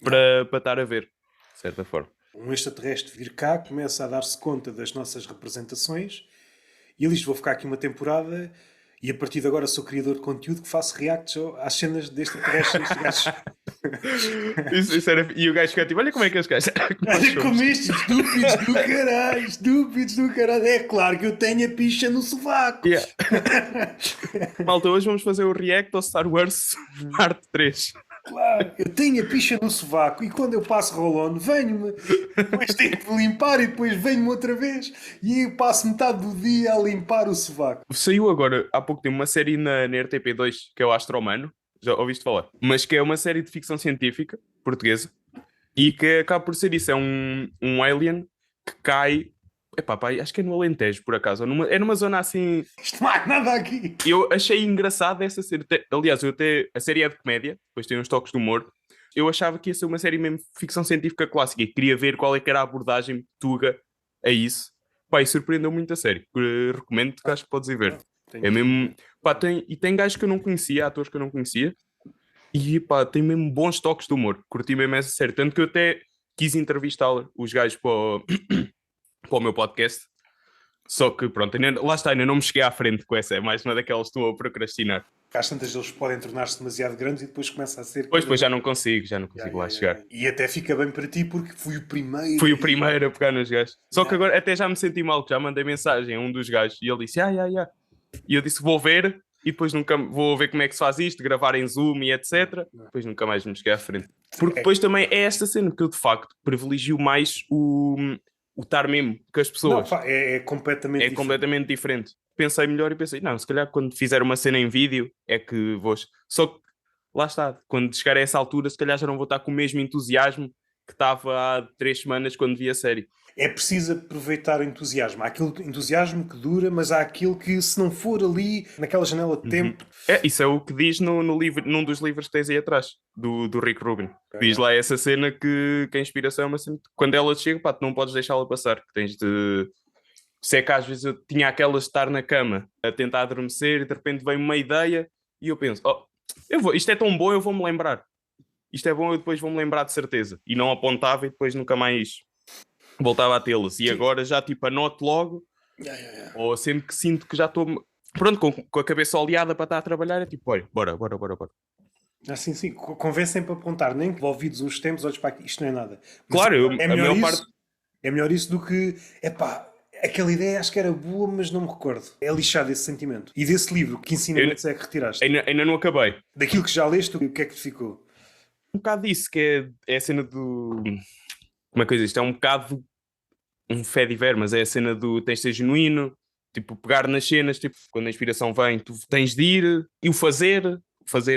para estar a ver, de certa forma. Um extraterrestre vir cá, começa a dar-se conta das nossas representações e ele diz: vou ficar aqui uma temporada e a partir de agora sou criador de conteúdo que faço reacts às cenas de extraterrestres. Isso era... E o gajo fica tipo: olha como é que os gajos. Olha como estes estúpidos do caralho. É claro que eu tenho a picha no sovaco. Yeah. Malta, hoje vamos fazer o react ao Star Wars Parte 3. Claro, eu tenho a picha no sovaco e quando eu passo roll-on, venho-me, depois tenho que limpar e depois venho-me outra vez e eu passo metade do dia a limpar o sovaco. Saiu agora, há pouco tempo, uma série na RTP2 que é o Astro-Humano, já ouviste falar? Mas que é uma série de ficção científica portuguesa e que acaba por ser isso, é um alien que cai, acho que é no Alentejo, por acaso, é numa zona assim... Isto não há nada aqui. Eu achei engraçado essa série, aliás, a série é de comédia, depois tem uns toques de humor. Eu achava que ia ser uma série mesmo de ficção científica clássica e queria ver qual é que era a abordagem tuga a isso. E surpreendeu muito a série. Recomendo que acho que podes ir ver. É mesmo... tem gajos que eu não conhecia, atores que eu não conhecia, e tem mesmo bons toques de humor. Curti mesmo essa série, tanto que eu até quis entrevistá-la, os gajos para o meu podcast. Só que pronto, ainda não me cheguei à frente com essa, é mais uma daquelas que estou a procrastinar. Às tantas eles podem tornar-se demasiado grandes e depois começa a ser... Depois já não consigo lá chegar. E até fica bem para ti porque fui o primeiro. Fui o primeiro a pegar nos gajos. Só que agora até já me senti mal, que já mandei mensagem a um dos gajos e ele disse, E eu disse, vou ver e depois nunca vou ver como é que se faz isto, gravar em Zoom e etc. Depois nunca mais me cheguei à frente. Porque depois também é esta cena que eu de facto privilegio mais o estar mesmo com as pessoas. Não, é completamente diferente. Completamente diferente. Pensei melhor e pensei, não, se calhar quando fizer uma cena em vídeo é que vou... Só que, lá está, quando chegar a essa altura, se calhar já não vou estar com o mesmo entusiasmo que estava há 3 semanas quando vi a série. É preciso aproveitar o entusiasmo. Há aquele entusiasmo que dura, mas há aquilo que, se não for ali, naquela janela de tempo... Isso é o que diz no livro, num dos livros que tens aí atrás, do Rick Rubin. Diz lá essa cena que a inspiração é uma cena... Quando ela chega, tu não podes deixá-la passar, que tens de... Se é que às vezes eu tinha aquelas de estar na cama a tentar adormecer e de repente vem uma ideia e eu penso, isto é tão bom, eu vou-me lembrar. Isto é bom, eu depois vou-me lembrar de certeza. E não apontava e depois nunca mais voltava a tê-las. E agora já anoto logo, ou sempre que sinto que já estou... Pronto, com a cabeça oleada para estar a trabalhar, é tipo, olha, bora. Assim, sim, convém sempre apontar, nem que ouvidos uns tempos, olhos para aqui, isto não é nada. Mas claro, a maior parte... É melhor isso do que, aquela ideia acho que era boa, mas não me recordo. É lixado esse sentimento. E desse livro, que ensinamentos é que retiraste? Ainda não acabei. Daquilo que já leste, o que é que te ficou? Um bocado disso, que é a cena do... Como é que é isto? É um bocado um fé de ver, mas é a cena do tens de ser genuíno, tipo, pegar nas cenas, tipo, quando a inspiração vem, tu tens de ir e o fazer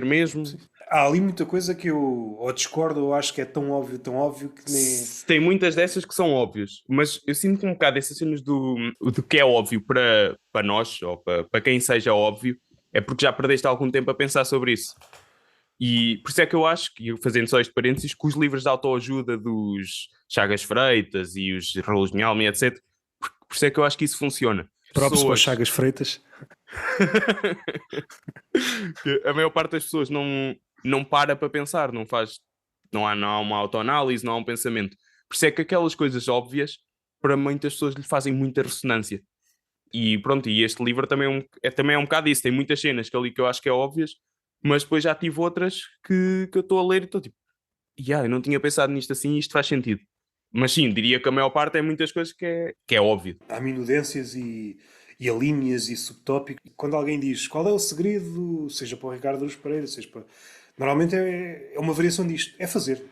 mesmo. Sim. Há ali muita coisa que eu ou discordo ou acho que é tão óbvio que nem... Tem muitas dessas que são óbvias, mas eu sinto um bocado essas cenas do que é óbvio para nós, ou para quem seja óbvio, é porque já perdeste algum tempo a pensar sobre isso. E por isso é que eu acho, que fazendo só este parênteses, que os livros de autoajuda dos Chagas Freitas e os Raul de Alma, etc., por isso é que eu acho que isso funciona. Próprios para Chagas Freitas. A maior parte das pessoas não para pensar, não há uma autoanálise, não há um pensamento. Por isso é que aquelas coisas óbvias, para muitas pessoas lhe fazem muita ressonância. E pronto, e este livro também é um bocado isso. Tem muitas cenas que eu acho que é óbvias, mas depois já tive outras que eu estou a ler e estou tipo, eu não tinha pensado nisto assim, isto faz sentido. Mas sim, diria que a maior parte é muitas coisas que é óbvio. Há minudências e alíneas e subtópicos. Quando alguém diz qual é o segredo, seja para o Ricardo Aruz Pereira, seja para... Normalmente é uma variação disto. É fazer.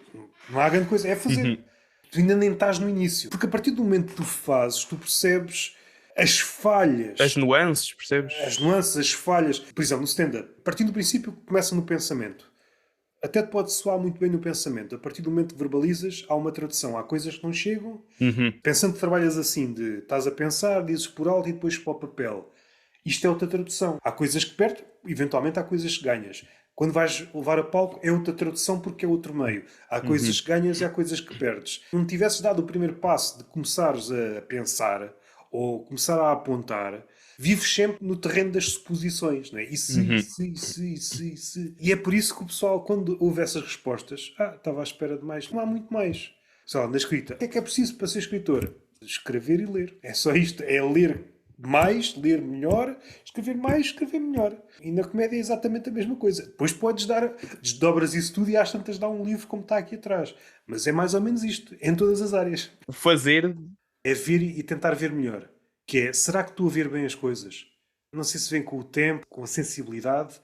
Não há grande coisa, é fazer. Tu ainda nem estás no início. Porque a partir do momento que tu fazes, tu percebes As falhas, As nuances, percebes? as nuances, as falhas. Por exemplo, no stand-up, partindo do princípio que começa no pensamento. Até te pode soar muito bem no pensamento. A partir do momento que verbalizas, há uma tradução. Há coisas que não chegam. Uhum. Pensando que trabalhas assim, de estás a pensar, dizes por alto e depois para o papel. Isto é outra tradução. Há coisas que perdes, eventualmente há coisas que ganhas. Quando vais levar a palco é outra tradução porque é outro meio. Há coisas que ganhas e há coisas que perdes. Se não tivesses dado o primeiro passo de começares a pensar ou começar a apontar, vives sempre no terreno das suposições, não é? E se, Uhum. se. E é por isso que o pessoal, quando ouve essas respostas, estava à espera de mais. Não há muito mais. Sei lá, na escrita. O que é preciso para ser escritor? Escrever e ler. É só isto. É ler mais, ler melhor, escrever mais, escrever melhor. E na comédia é exatamente a mesma coisa. Depois podes dar, desdobras isso tudo e às tantas dá um livro como está aqui atrás. Mas é mais ou menos isto, em todas as áreas. O fazer, É ver e tentar ver melhor. Que é, será que estou a ver bem as coisas? Não sei se vem com o tempo, com a sensibilidade,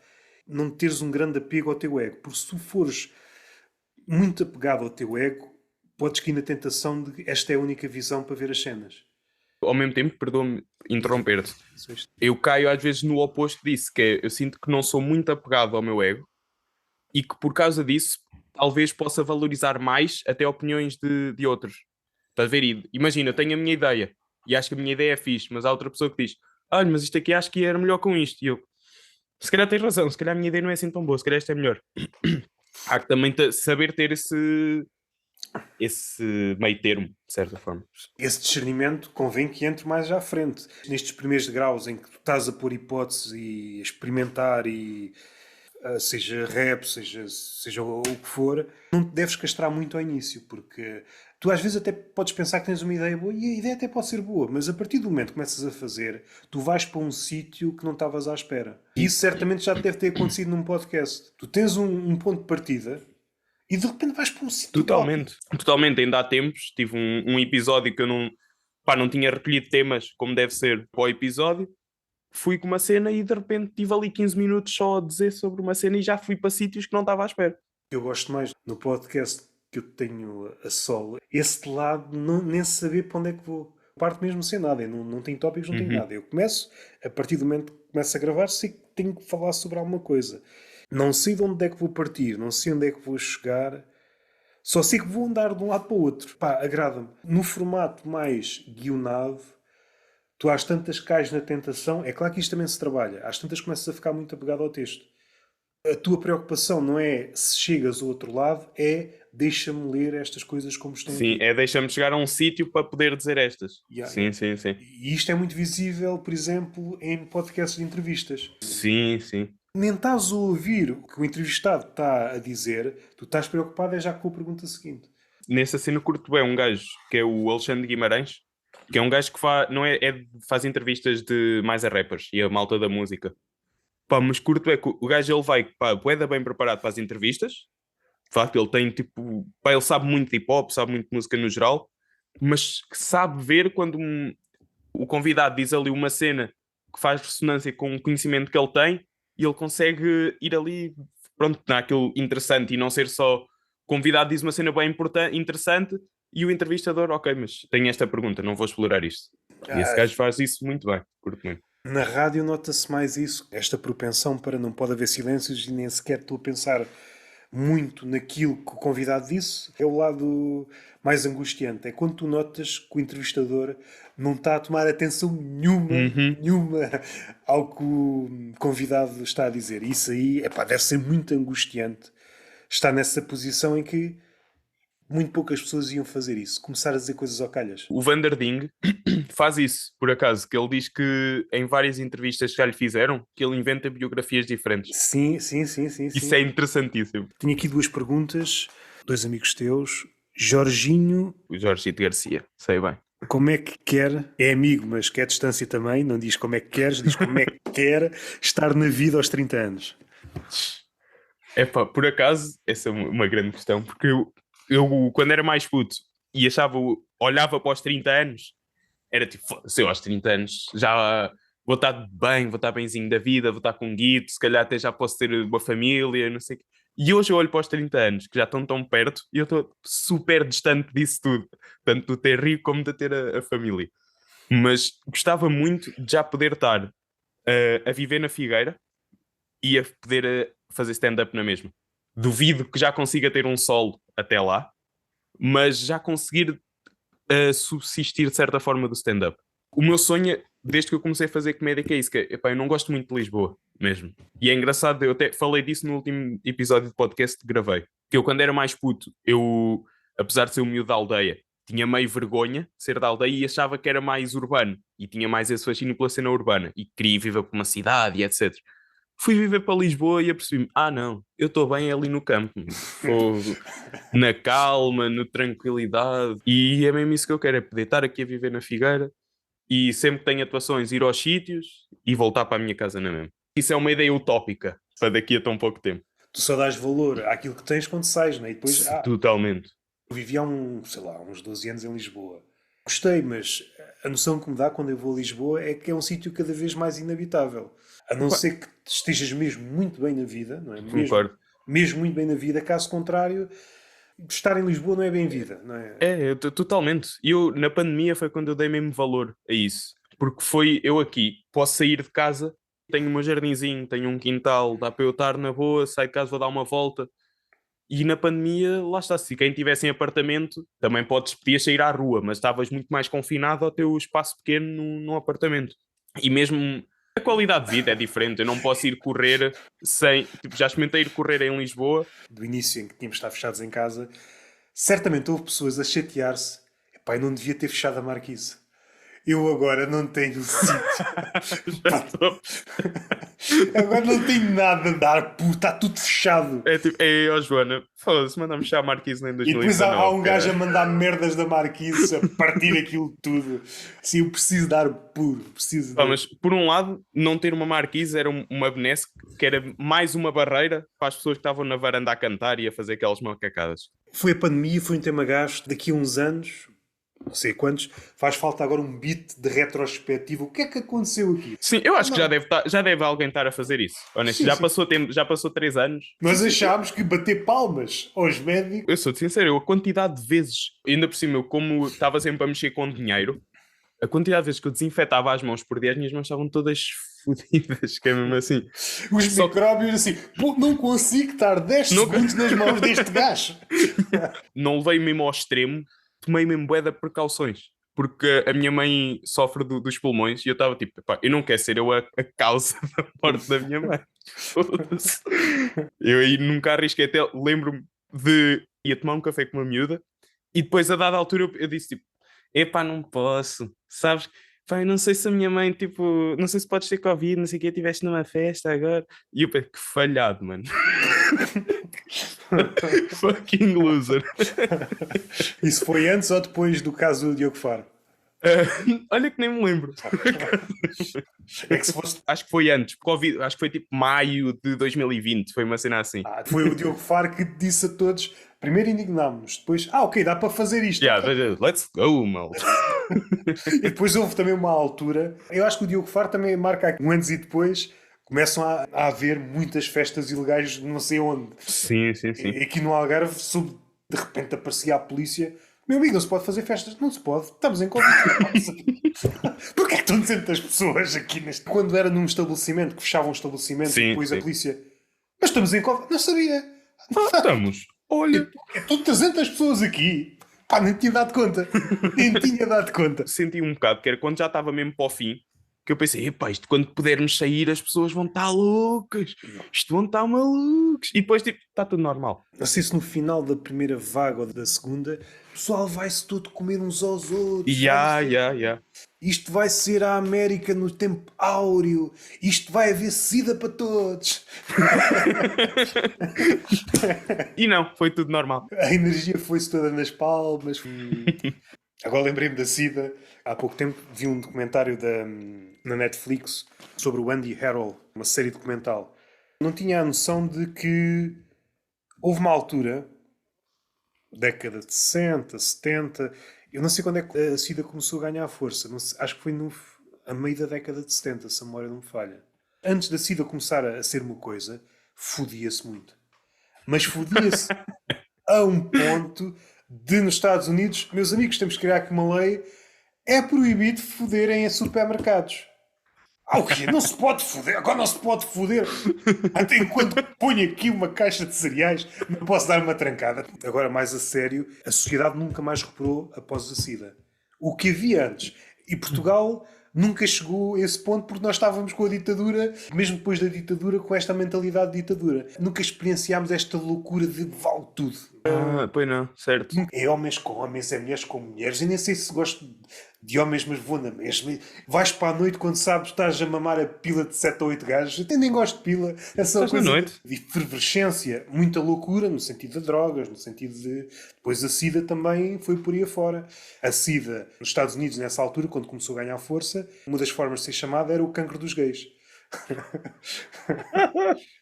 não teres um grande apego ao teu ego. Porque se tu fores muito apegado ao teu ego, podes cair na tentação de esta é a única visão para ver as cenas. ao mesmo tempo, perdoa-me interromper-te, Isso é isto. eu caio às vezes no oposto disso, que é, eu sinto que não sou muito apegado ao meu ego e que por causa disso talvez possa valorizar mais até opiniões de outros. Estás a ver? Imagina, eu tenho a minha ideia e acho que a minha ideia é fixe, mas há outra pessoa que diz: olha, mas isto aqui acho que era melhor com isto. E eu, se calhar tens razão, se calhar a minha ideia não é assim tão boa, se calhar esta é melhor. Há que também saber ter esse meio termo, de certa forma. Esse discernimento convém que entre mais à frente. Nestes primeiros graus em que tu estás a pôr hipóteses e a experimentar e seja rap, seja o que for, não te deves castrar muito ao início, porque tu às vezes até podes pensar que tens uma ideia boa e a ideia até pode ser boa, mas a partir do momento que começas a fazer, tu vais para um sítio que não estavas à espera. E isso certamente já te deve ter acontecido num podcast. Tu tens um ponto de partida e de repente vais para um sítio Totalmente, totalmente. Ainda há tempos tive um episódio que eu não tinha recolhido temas como deve ser para o episódio. Fui com uma cena e de repente tive ali 15 minutos só a dizer sobre uma cena e já fui para sítios que não estava à espera. eu gosto mais no podcast que eu tenho a solo, esse lado nem saber para onde é que vou. Parte mesmo sem nada, eu não tenho tópicos, não tenho Uhum. nada. Eu começo, a partir do momento que começo a gravar, sei que tenho que falar sobre alguma coisa. Não sei de onde é que vou partir, não sei onde é que vou chegar, só sei que vou andar de um lado para o outro. Pá, agrada-me. No formato mais guionado, tu às tantas cais na tentação, é claro que isto também se trabalha, às tantas começas a ficar muito apegado ao texto. A tua preocupação não é se chegas ao outro lado, é deixa-me ler estas coisas como estão Sim, aqui. é deixa-me chegar a um sítio para poder dizer estas. Yeah, Sim, yeah. sim, sim. E isto é muito visível, por exemplo, em podcasts de entrevistas. Sim, sim. Nem estás a ouvir o que o entrevistado está a dizer, tu estás preocupado é já com a pergunta seguinte. Nessa cena curto bem um gajo que é o Alexandre Guimarães, que é um gajo que não faz entrevistas de mais a rappers e a malta da música. Pá, mas curto é que o gajo ele vai, pá, bué bem preparado para as entrevistas. De facto, ele tem tipo, pá, ele sabe muito de hip hop, sabe muito de música no geral, mas que sabe ver quando o convidado diz ali uma cena que faz ressonância com o conhecimento que ele tem e ele consegue ir ali, pronto, naquilo interessante e não ser só o convidado diz uma cena bem interessante e o entrevistador, ok, mas tenho esta pergunta, não vou explorar isto. E esse Ah, gajo faz isso muito bem, curto muito. na rádio nota-se mais isso, esta propensão para não pode haver silêncios e nem sequer estou a pensar muito naquilo que o convidado disse. É o lado mais angustiante. É quando tu notas que o entrevistador não está a tomar atenção nenhuma, Uhum. nenhuma ao que o convidado está a dizer. E isso aí, epá, deve ser muito angustiante estar nessa posição em que muito poucas pessoas iam fazer isso. Começar a dizer coisas ao calhas. O Vanderding faz isso, por acaso, que ele diz que em várias entrevistas que já lhe fizeram, que ele inventa biografias diferentes. Sim, sim, sim, sim, Isso sim. é interessantíssimo. Tinha aqui duas perguntas, dois amigos teus. Jorginho, O Jorge Garcia, sei bem. como é que quer, é amigo, mas quer distância também, não diz como é que queres, diz como é que quer estar na vida aos 30 anos. Epá, por acaso, essa é uma grande questão, porque eu quando era mais puto e olhava para os 30 anos, era tipo, se eu aos 30 anos já vou estar bem, vou estar benzinho da vida, vou estar com um guito, se calhar até já posso ter uma família, não sei o quê. E hoje eu olho para os 30 anos, que já estão tão perto, e eu estou super distante disso tudo, tanto de ter rico como de ter a família. Mas gostava muito de já poder estar a viver na Figueira e a poder fazer stand-up na mesma. Duvido que já consiga ter um solo até lá, mas já conseguir subsistir de certa forma do stand-up. O meu sonho, desde que eu comecei a fazer comédia, que é isso, que é, epá, eu não gosto muito de Lisboa, mesmo. E é engraçado, eu até falei disso no último episódio de podcast que gravei, que eu quando era mais puto, eu, apesar de ser um miúdo da aldeia, tinha meio vergonha de ser da aldeia e achava que era mais urbano, e tinha mais esse fascínio pela cena urbana, e queria viver para uma cidade e etc. Fui viver para Lisboa e apercebi-me, não, eu estou bem ali no campo, fogo, na calma, na tranquilidade, e é mesmo isso que eu quero, é poder estar aqui a viver na Figueira e sempre que tenho atuações ir aos sítios e voltar para a minha casa na mesma. Isso é uma ideia utópica para daqui a tão pouco tempo. Tu só dás valor àquilo que tens quando sais, né? E depois, Totalmente. eu vivi há sei lá, uns 12 anos em Lisboa. Gostei, mas a noção que me dá quando eu vou a Lisboa é que é um sítio cada vez mais inabitável. A não Opa, ser que estejas mesmo muito bem na vida, não é? concordo. Mesmo muito bem na vida, caso contrário, estar em Lisboa não é bem vida, não é? Totalmente. E eu, na pandemia, foi quando eu dei mesmo valor a isso. Porque foi eu aqui, posso sair de casa, tenho o meu jardinzinho, tenho um quintal, dá para eu estar na boa, saio de casa, vou dar uma volta. E na pandemia, lá está, se quem tivesse em apartamento, também podias sair à rua, mas estavas muito mais confinado ao teu espaço pequeno num apartamento. E mesmo a qualidade de vida é diferente. Eu não posso ir correr sem. Tipo, já experimentei ir correr em Lisboa. Do início em que tínhamos de estar fechados em casa, certamente houve pessoas a chatear-se. Epá, eu não devia ter fechado a marquise. Eu agora não tenho sítio. Já estou. Agora não tenho nada a dar, está tudo fechado. É tipo, ei, ó Joana, foda-se, mandamos fechar a Marquise em E depois há 2019. um gajo a mandar merdas da marquise, a partir aquilo tudo. Assim, eu preciso dar puro, preciso Pá, de... mas por um lado, não ter uma marquise era uma benesse que era mais uma barreira para as pessoas que estavam na varanda a cantar e a fazer aquelas macacadas. Foi a pandemia, foi um tema gasto. Daqui a uns anos, não sei quantos, faz falta agora um beat de retrospectiva. O que é que aconteceu aqui? Sim, eu acho que Não. já deve alguém estar a fazer isso. Honesto, Sim, sim. já passou 3 anos. Nós achámos que bater palmas aos médicos... Eu sou-te sincero, a quantidade de vezes, ainda por cima, eu como estava sempre a mexer com dinheiro, a quantidade de vezes que eu desinfetava as mãos por dia, as minhas mãos estavam todas fodidas, que é mesmo assim. Os Só que micróbios assim, pô, não consigo estar 10 não, segundos nas mãos deste gajo. não levei mesmo ao extremo, tomei mesmo bué de precauções. Porque a minha mãe sofre dos pulmões e eu estava tipo, "Epá, eu não quero ser eu a causa da morte da minha mãe. Foda-se." Eu aí nunca arrisquei, até lembro-me de ir tomar um café com uma miúda e depois a dada altura eu disse tipo, epá, não posso, sabes? Pá, eu não sei se a minha mãe, tipo, não sei se podes ter Covid, não sei o que, estiveste numa festa agora. E eu pensei, que falhado, mano. Fucking loser. Isso foi antes ou depois do caso do Diogo Faro? Olha que nem me lembro. É que se fosse... Acho que foi antes, Covid, acho que foi tipo maio de 2020, foi uma cena assim. Foi o Diogo Faro que disse a todos, primeiro indignámos-nos, depois, ok, dá para fazer isto. Yeah, Ok. let's go, mal. E depois houve também uma altura, eu acho que o Diogo Faro também marca um antes e depois, começam a haver muitas festas ilegais não sei onde. Sim, sim, sim. E aqui no Algarve, de repente aparecia a polícia. Meu amigo, não se pode fazer festas. Não se pode. Estamos em Covid. Porquê é que estão tantas pessoas aqui neste... Quando era num estabelecimento, que fechava um estabelecimento e Sim, depois a sim. polícia... Mas estamos em Covid. Não sabia. Estamos. Olha, Estão 300 pessoas aqui. Pá, nem tinha dado conta. Nem tinha dado conta. senti um bocado que era quando já estava mesmo para o fim, que eu pensei, epá, isto quando pudermos sair as pessoas vão estar loucas, isto vão estar malucos. E depois, tipo, está tudo normal. Não sei se no final da primeira vaga ou da segunda, o pessoal vai-se todo comer uns aos outros. Ya. Isto vai ser a América no tempo áureo. Isto vai haver sida para todos. E não, foi tudo normal. A energia foi-se toda nas palmas. Agora lembrei-me da sida. Há pouco tempo vi um documentário na Netflix sobre o Andy Harrell, uma série documental. Não tinha a noção de que houve uma altura, década de 60, 70, eu não sei quando é que a SIDA começou a ganhar força. Não sei, acho que foi a meio da década de 70, se a memória não me falha. Antes da SIDA começar a ser uma coisa, fodia-se muito. Mas fodia-se a um ponto de, nos Estados Unidos, meus amigos, temos que criar aqui uma lei É proibido foderem em supermercados. O quê? Não se pode foder? Agora não se pode foder. Até enquanto ponho aqui uma caixa de cereais, não posso dar uma trancada. Agora, mais a sério, a sociedade nunca mais recuperou após a SIDA. O que havia antes. E Portugal nunca chegou a esse ponto porque nós estávamos com a ditadura, mesmo depois da ditadura, com esta mentalidade de ditadura. Nunca experienciámos esta loucura de vale tudo. Pois não, certo. É homens com homens, é mulheres com mulheres. Eu nem sei se gosto de homens, mas vou na mesma. Vais para a noite quando sabes que estás a mamar a pila de 7 ou 8 gajos. Eu até nem gosto de pila. É só Estás na coisa noite? de efervescência, muita loucura no sentido de drogas, no sentido de. Depois a SIDA também foi por aí afora. A SIDA, nos Estados Unidos, nessa altura, quando começou a ganhar força, uma das formas de ser chamada era o cancro dos gays.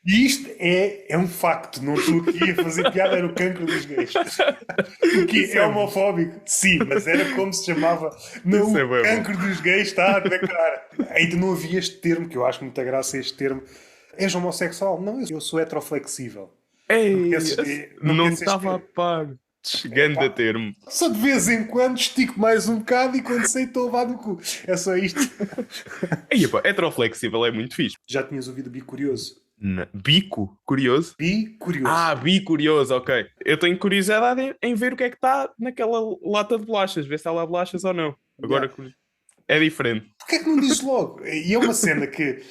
E isto é um facto, não estou aqui a fazer piada, era o cancro dos gays. O que é homofóbico? Sim, mas era como se chamava. Não, Isso é o bem bom. cancro dos gays está na cara. Ainda não havia este termo, que eu acho muita graça este termo. És homossexual? Não, eu sou heteroflexível. Ei, Não não penses estava a que- par. Chegando a termo. Só de vez em quando estico mais um bocado e quando sei estou a levar no cu. É só isto. Ei, pá, heteroflexível é muito fixe. Já tinhas ouvido bicurioso? Bico? Curioso? Bicurioso. Bicurioso, ok. Eu tenho curiosidade em ver o que é que está naquela lata de bolachas, ver se há lá bolachas ou não. Agora é diferente. Porquê é que não dizes logo? E é uma cena que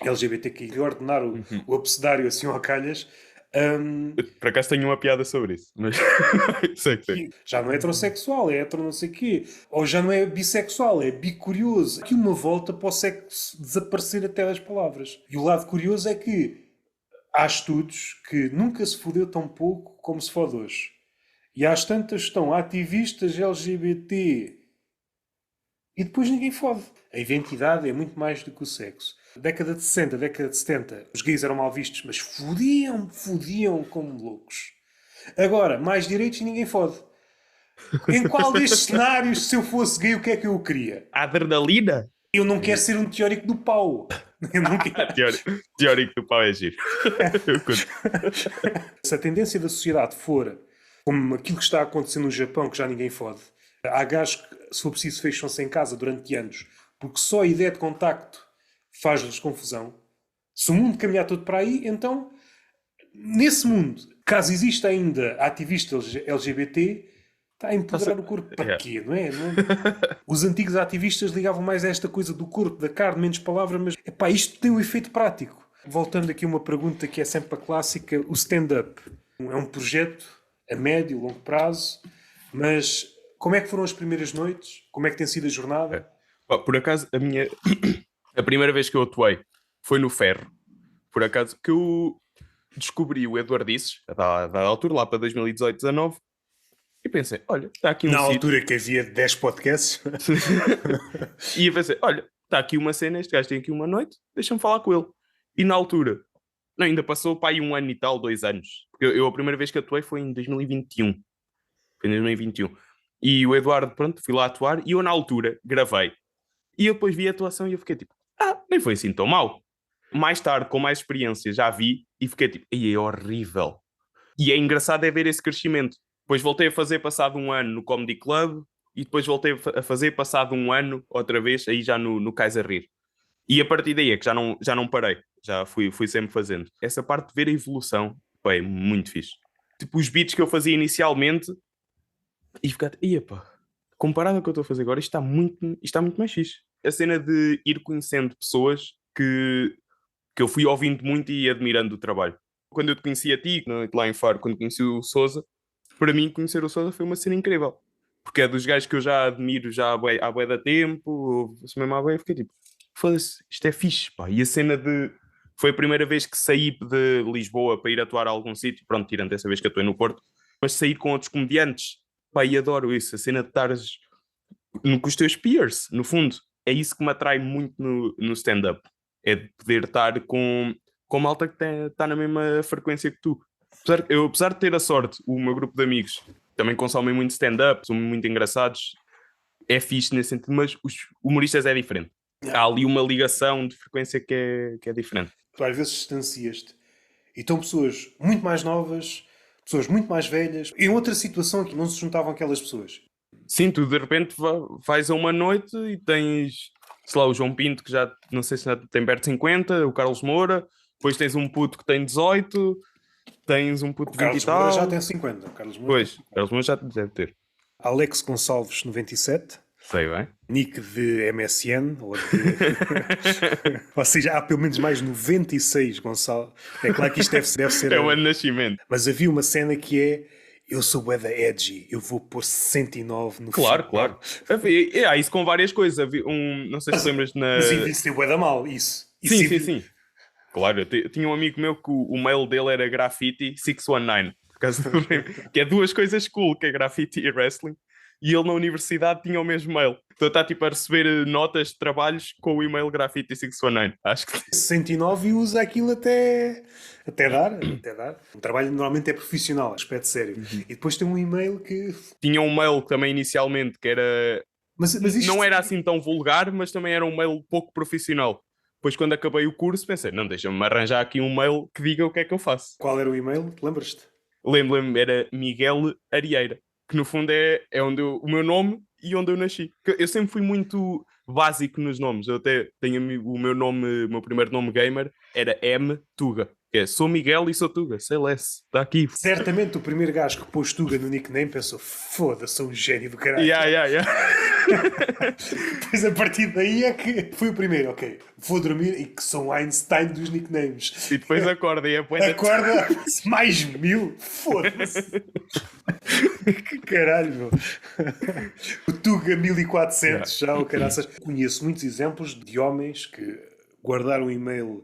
LGBTQI ordenar o abecedário assim ao calhas. Por acaso tenho uma piada sobre isso, mas sei que tem. Já não é heterossexual, é hetero não sei quê. Ou já não é bissexual, é bicurioso. Aqui uma volta para o sexo desaparecer até das palavras. E o lado curioso é que há estudos que nunca se fodeu tão pouco como se fode hoje. E às tantas estão ativistas LGBT. E depois ninguém fode. A identidade é muito mais do que o sexo. Década de 60, década de 70, os gays eram mal vistos, mas fodiam como loucos. Agora, mais direitos e ninguém fode. Em qual destes cenários, se eu fosse gay, o que é que eu queria? Adrenalina? Eu não quero ser um teórico do pau. Eu não quero. Teórico do pau é giro. Eu curto. Se a tendência da sociedade for como aquilo que está a acontecer no Japão, que já ninguém fode, há gajos que, se for preciso, fecham-se em casa durante anos, porque só a ideia de contacto faz-lhes confusão. Se o mundo caminhar todo para aí, então, nesse mundo, caso exista ainda ativista LGBT, está a empoderar o corpo. Para quê, não é? Os antigos ativistas ligavam mais a esta coisa do corpo, da carne, menos palavra, mas epá, isto tem um efeito prático. Voltando aqui a uma pergunta que é sempre a clássica, o stand-up é um projeto a médio, longo prazo, mas como é que foram as primeiras noites? Como é que tem sido a jornada? Por acaso, a primeira vez que eu atuei foi no Ferro. Por acaso que eu descobri o Eduardices, da altura, lá para 2018, 19, e pensei, olha, está aqui um Na sítio. altura que havia 10 podcasts. E eu pensei, olha, está aqui uma cena, este gajo tem aqui uma noite, deixa-me falar com ele. E na altura, não, ainda passou para aí 1 ano e tal, 2 anos. Porque eu a primeira vez que atuei foi em 2021. Foi em 2021. E o Eduardo, pronto, fui lá atuar e eu na altura gravei. E eu depois vi a atuação e eu fiquei tipo, nem foi assim tão mal. Mais tarde, com mais experiência, já vi e fiquei tipo, é horrível. E é engraçado é ver esse crescimento. Depois voltei a fazer passado 1 ano no Comedy Club e depois voltei a fazer passado 1 ano outra vez, aí já no Kaiser Rir. E a partir daí é que já não parei. Já fui sempre fazendo. Essa parte de ver a evolução, é muito fixe. Tipo, os beats que eu fazia inicialmente e ficar, comparado ao que eu estou a fazer agora, isto está muito mais fixe. A cena de ir conhecendo pessoas que eu fui ouvindo muito e admirando o trabalho. Quando eu te conheci a ti, lá em Faro, quando conheci o Sousa, para mim conhecer o Sousa foi uma cena incrível. Porque é dos gajos que eu já admiro já há bué da tempo, se mesmo há bué, eu fiquei tipo, foda-se, isto é fixe, pá. E a cena de... Foi a primeira vez que saí de Lisboa para ir atuar a algum sítio, pronto, tirando essa vez que atuei no Porto, mas sair com outros comediantes, pá, e adoro isso, a cena de estares com os teus peers, no fundo. É isso que me atrai muito no stand-up. É de poder estar com malta que está na mesma frequência que tu. Apesar de ter a sorte, o meu grupo de amigos também consomem muito stand-up, são muito engraçados, é fixe nesse sentido, mas os humoristas é diferente. Há ali uma ligação de frequência que é diferente. Tu às vezes distancias-te. E estão pessoas muito mais novas, pessoas muito mais velhas, em outra situação que não se juntavam aquelas pessoas. Sim, tu de repente vais a uma noite e tens, sei lá, o João Pinto, que já não sei se já tem perto de 50, o Carlos Moura, depois tens um puto que tem 18, tens um puto O de 20 e Carlos Moura já tem tal. 50. O Carlos Moura tem Pois, 50. Carlos Moura já deve ter. Alex Gonçalves, 97. Sei bem. Nick de MSN, ou de... ou seja, há pelo menos mais 96 Gonçalves. É claro que isto deve ser É o ano de nascimento. Mas havia uma cena que é: eu sou bué da edgy, eu vou pôr 69 no Claro, final. claro. Há isso com várias coisas. Havia não sei se te lembras na. Mas envelheceu bué da mal, isso. Sim, sim, sim. Claro, eu tinha um amigo meu que o mail dele era graffiti 619, por causa do que é duas coisas cool, que é graffiti e wrestling, e ele na universidade tinha o mesmo mail. Então está tipo a receber notas de trabalhos com o e-mail graffiti 619. Acho que 69 e usa aquilo até dar, até dar. O trabalho normalmente é profissional, aspecto sério. Uhum. E depois tem um e-mail que... tinha um mail também inicialmente que era. Mas isto... Não era assim tão vulgar, mas também era um mail pouco profissional. Depois, quando acabei o curso, pensei: não, deixa-me arranjar aqui um mail que diga o que é que eu faço. Qual era o e-mail? Lembras-te? Lembro-me, era Miguel Arieira, que no fundo é onde o meu nome e onde eu nasci. Eu sempre fui muito básico nos nomes. Eu até tenho o meu nome, o meu primeiro nome gamer era M. Tuga. Sou Miguel e sou Tuga. Sei lá, está aqui. Certamente o primeiro gajo que pôs Tuga no nickname pensou: foda-se, sou um gênio do caralho. Yeah. Depois a partir daí é que foi o primeiro, ok, vou dormir e que são Einstein dos nicknames. E depois acorda e é poeta. Acorda, mais 1000, foda-se. Que caralho, meu. O Tuga 1400, já o caraças. Conheço muitos exemplos de homens que guardaram e-mail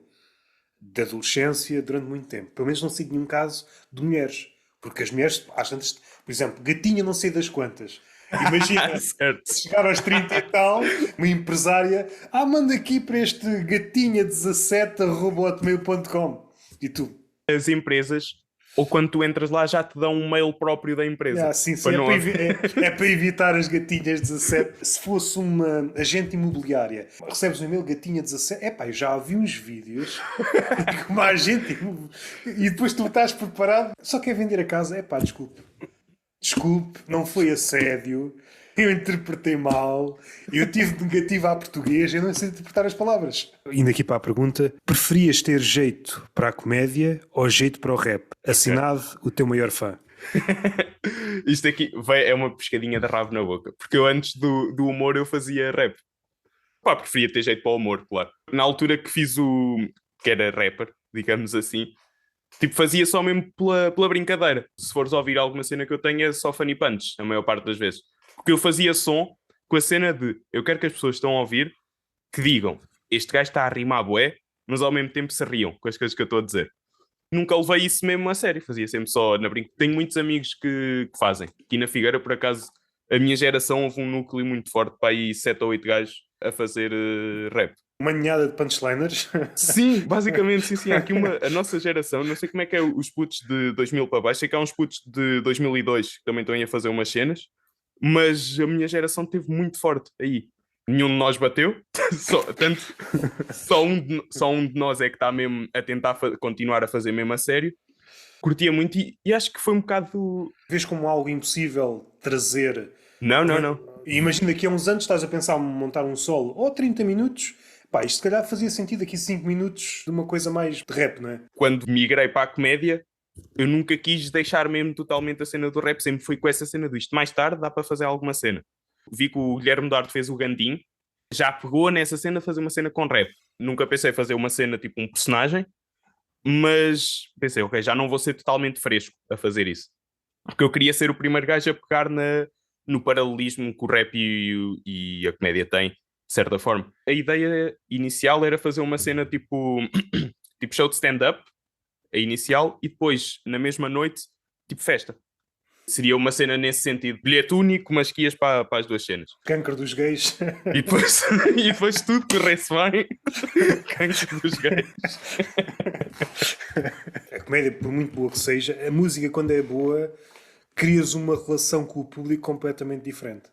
de adolescência durante muito tempo. Pelo menos não sei de nenhum caso de mulheres. Porque as mulheres, às tantas, por exemplo, gatinha não sei das quantas. Imagina, Certo. chegar aos 30 e tal, uma empresária, manda aqui para este gatinha17@hotmail.com. E tu? As empresas, ou quando tu entras lá, já te dão um mail próprio da empresa. Sim, Para não é para evitar as gatinhas 17. Se fosse uma agente imobiliária, recebes um e-mail gatinha 17. Eu já vi uns vídeos que uma agente e depois tu estás preparado, só quer vender a casa. Desculpe, não foi assédio. Eu interpretei mal. Eu tive negativo a português. Eu não sei interpretar as palavras. Indo aqui para a pergunta: preferias ter jeito para a comédia ou jeito para o rap? Assinado, o teu maior fã. Isto aqui é uma pescadinha de rabo na boca. Porque eu antes do humor eu fazia rap. Pá, preferia ter jeito para o humor, claro. Na altura que fiz que era rapper, digamos assim, tipo, fazia só mesmo pela brincadeira. Se fores ouvir alguma cena que eu tenho é só funny punch, a maior parte das vezes. Porque eu fazia som com a cena de eu quero que as pessoas que estão a ouvir que digam: este gajo está a rimar bué, mas ao mesmo tempo se riam com as coisas que eu estou a dizer. Nunca levei isso mesmo a sério, fazia sempre só na brincadeira. Tenho muitos amigos que fazem. Aqui na Figueira, por acaso, a minha geração houve um núcleo muito forte para aí 7 ou 8 gajos a fazer rap. Uma ninhada de punchliners. Sim, basicamente, sim. Há aqui a nossa geração, não sei como é que é os putos de 2000 para baixo, sei que há uns putos de 2002 que também estão aí a fazer umas cenas, mas a minha geração teve muito forte aí. Nenhum de nós bateu, só um de nós é que está mesmo a tentar continuar a fazer mesmo a sério. Curtia muito e acho que foi um bocado. Vês como algo impossível trazer. Não. E imagina que há uns anos estás a pensar em montar um solo ou 30 minutos. Isto se calhar fazia sentido aqui 5 minutos de uma coisa mais de rap, não é? Quando migrei para a comédia, eu nunca quis deixar mesmo totalmente a cena do rap, sempre fui com essa cena do isto. Mais tarde dá para fazer alguma cena. Vi que o Guilherme Duarte fez o Gandim, já pegou nessa cena fazer uma cena com rap. Nunca pensei fazer uma cena tipo um personagem, mas pensei, ok, já não vou ser totalmente fresco a fazer isso. Porque eu queria ser o primeiro gajo a pegar no paralelismo que o rap e a comédia têm, de certa forma. A ideia inicial era fazer uma cena tipo, tipo show de stand-up, a inicial, e depois, na mesma noite, tipo festa. Seria uma cena nesse sentido. Bilhete único, mas que ias para as duas cenas. Cancro dos gays. E depois, e depois tudo corresse bem. Cancro dos gays. A comédia, por muito boa que seja, a música, quando é boa, crias uma relação com o público completamente diferente.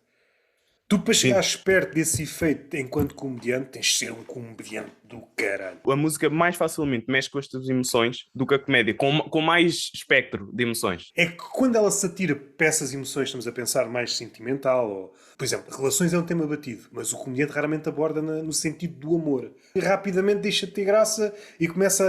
Tu, para chegares perto desse efeito enquanto comediante, tens de ser um comediante do caralho. A música mais facilmente mexe com as tuas emoções do que a comédia, com mais espectro de emoções. É que quando ela se atira para essas emoções, estamos a pensar mais sentimental, ou, por exemplo, relações é um tema batido, mas o comediante raramente aborda no sentido do amor. E rapidamente deixa de ter graça e começa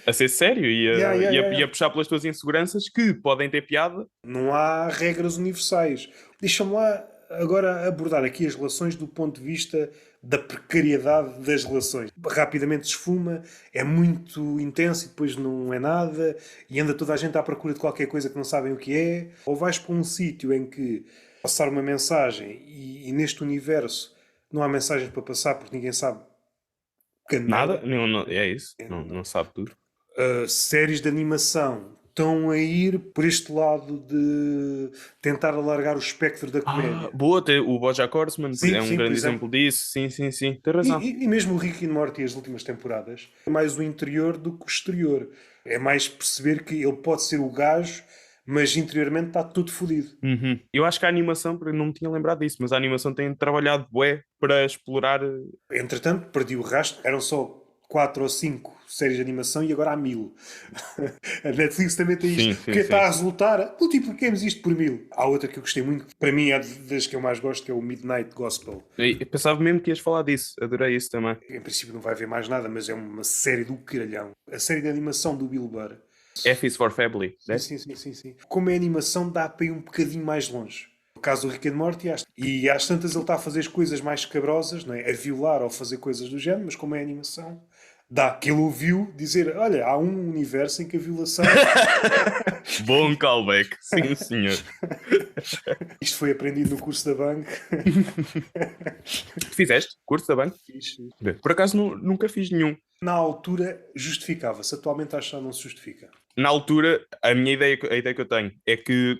A ser sério e a... a puxar pelas tuas inseguranças que podem ter piada. Não há regras universais. Deixa-me lá agora abordar aqui as relações do ponto de vista da precariedade das relações. Rapidamente se esfuma, é muito intenso e depois não é nada, e anda toda a gente à procura de qualquer coisa que não sabem o que é. Ou vais para um sítio em que passar uma mensagem e neste universo não há mensagens para passar porque ninguém sabe Nada, canela. é isso, não sabe tudo. Séries de animação estão a ir por este lado de tentar alargar o espectro da comédia. Boa, o BoJack Horseman Sim, é um sim, por grande exemplo. exemplo disso. Sim, tem razão. E mesmo o Rick and Morty, as últimas temporadas, é mais o interior do que o exterior. É mais perceber que ele pode ser o gajo, mas interiormente está todo fodido. Uhum. Eu acho que a animação, porque eu não me tinha lembrado disso, mas a animação tem trabalhado bué para explorar. Entretanto, perdi o rastro. Eram só 4 ou 5 séries de animação e agora há 1000. A Netflix também tem isto. Porque está a resultar, multipliquemos isto por 1000. Há outra que eu gostei muito, para mim é das que eu mais gosto, que é o Midnight Gospel. Eu pensava mesmo que ias falar disso, adorei isso também. Em princípio não vai haver mais nada, mas é uma série do caralhão. A série de animação do Bill Burr. F is for Family, né? Sim. Como é animação, dá para ir um bocadinho mais longe. No caso do Rick and Morty, e às tantas ele está a fazer as coisas mais escabrosas, não é? A violar ou fazer coisas do género, mas como é animação, dá que ele ouviu dizer: olha, há um universo em que a violação. Bom callback, sim senhor. Isto foi aprendido no curso da banca. Fizeste curso da banca? Por acaso nunca fiz nenhum. Na altura justificava-se, atualmente acho que já não se justifica. Na altura, a ideia que eu tenho é que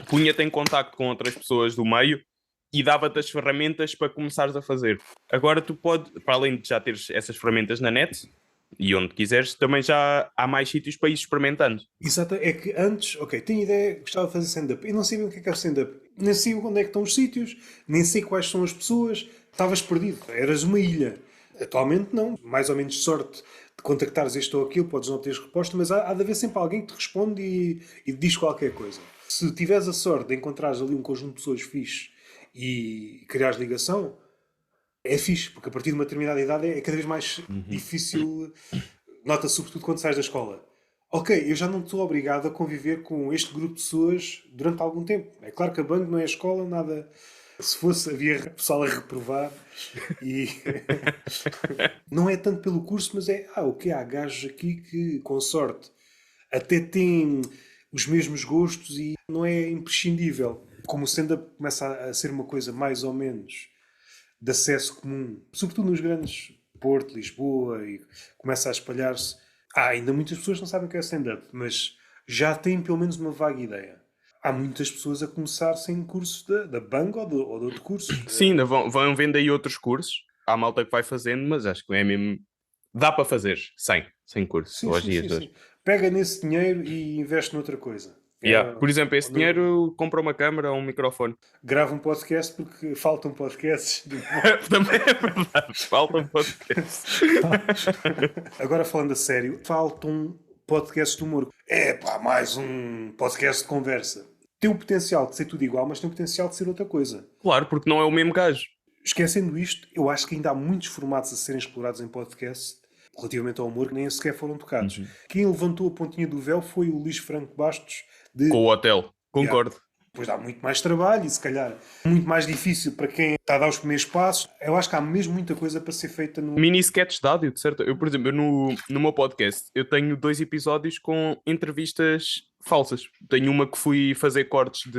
punha-te em contacto com outras pessoas do meio e dava-te as ferramentas para começares a fazer. Agora tu podes, para além de já teres essas ferramentas na net e onde quiseres, também já há mais sítios para ir experimentando. Exato, é que antes, ok, tenho ideia, gostava de fazer stand-up. Eu não sabia o que é o stand-up. Nem sei onde é que estão os sítios, nem sei quais são as pessoas. Estavas perdido, eras uma ilha. Atualmente não, mais ou menos sorte de contactares este ou aquilo, podes não ter resposta, mas há de haver sempre alguém que te responde e diz qualquer coisa. Se tiveres a sorte de encontrares ali um conjunto de pessoas fixe e criares ligação, é fixe, porque a partir de uma determinada idade é cada vez mais difícil, nota-se sobretudo quando sais da escola. Ok, eu já não estou obrigado a conviver com este grupo de pessoas durante algum tempo. É claro que a banda não é a escola, nada. Se fosse, havia pessoal a reprovar e não é tanto pelo curso, mas é ok, há gajos aqui que, com sorte, até têm os mesmos gostos e não é imprescindível. Como o stand-up começa a ser uma coisa mais ou menos de acesso comum, sobretudo nos grandes Porto, Lisboa, e começa a espalhar-se. Ainda muitas pessoas não sabem o que é stand-up, mas já têm pelo menos uma vaga ideia. Há muitas pessoas a começar sem cursos da Bang ou de outro curso. Sim, ainda vão vendo aí outros cursos. Há malta que vai fazendo, mas acho que é mesmo. Dá para fazer sem curso. Sim. Pega nesse dinheiro e investe noutra coisa. Por exemplo, esse dinheiro compra uma câmara ou um microfone. Grava um podcast porque faltam podcasts. Também é verdade, faltam podcasts. Agora falando a sério, faltam podcasts de humor. Mais um podcast de conversa. Tem o potencial de ser tudo igual, mas tem o potencial de ser outra coisa. Claro, porque não é o mesmo gajo. Esquecendo isto, eu acho que ainda há muitos formatos a serem explorados em podcast relativamente ao humor que nem sequer foram tocados. Quem levantou a pontinha do véu foi o Luís Franco Bastos. Com o hotel, concordo. Depois dá muito mais trabalho e se calhar muito mais difícil para quem está a dar os primeiros passos. Eu acho que há mesmo muita coisa para ser feita no... Mini sketch de áudio, de certo? Eu, por exemplo, no meu podcast, eu tenho 2 episódios com entrevistas falsas. Tenho uma que fui fazer cortes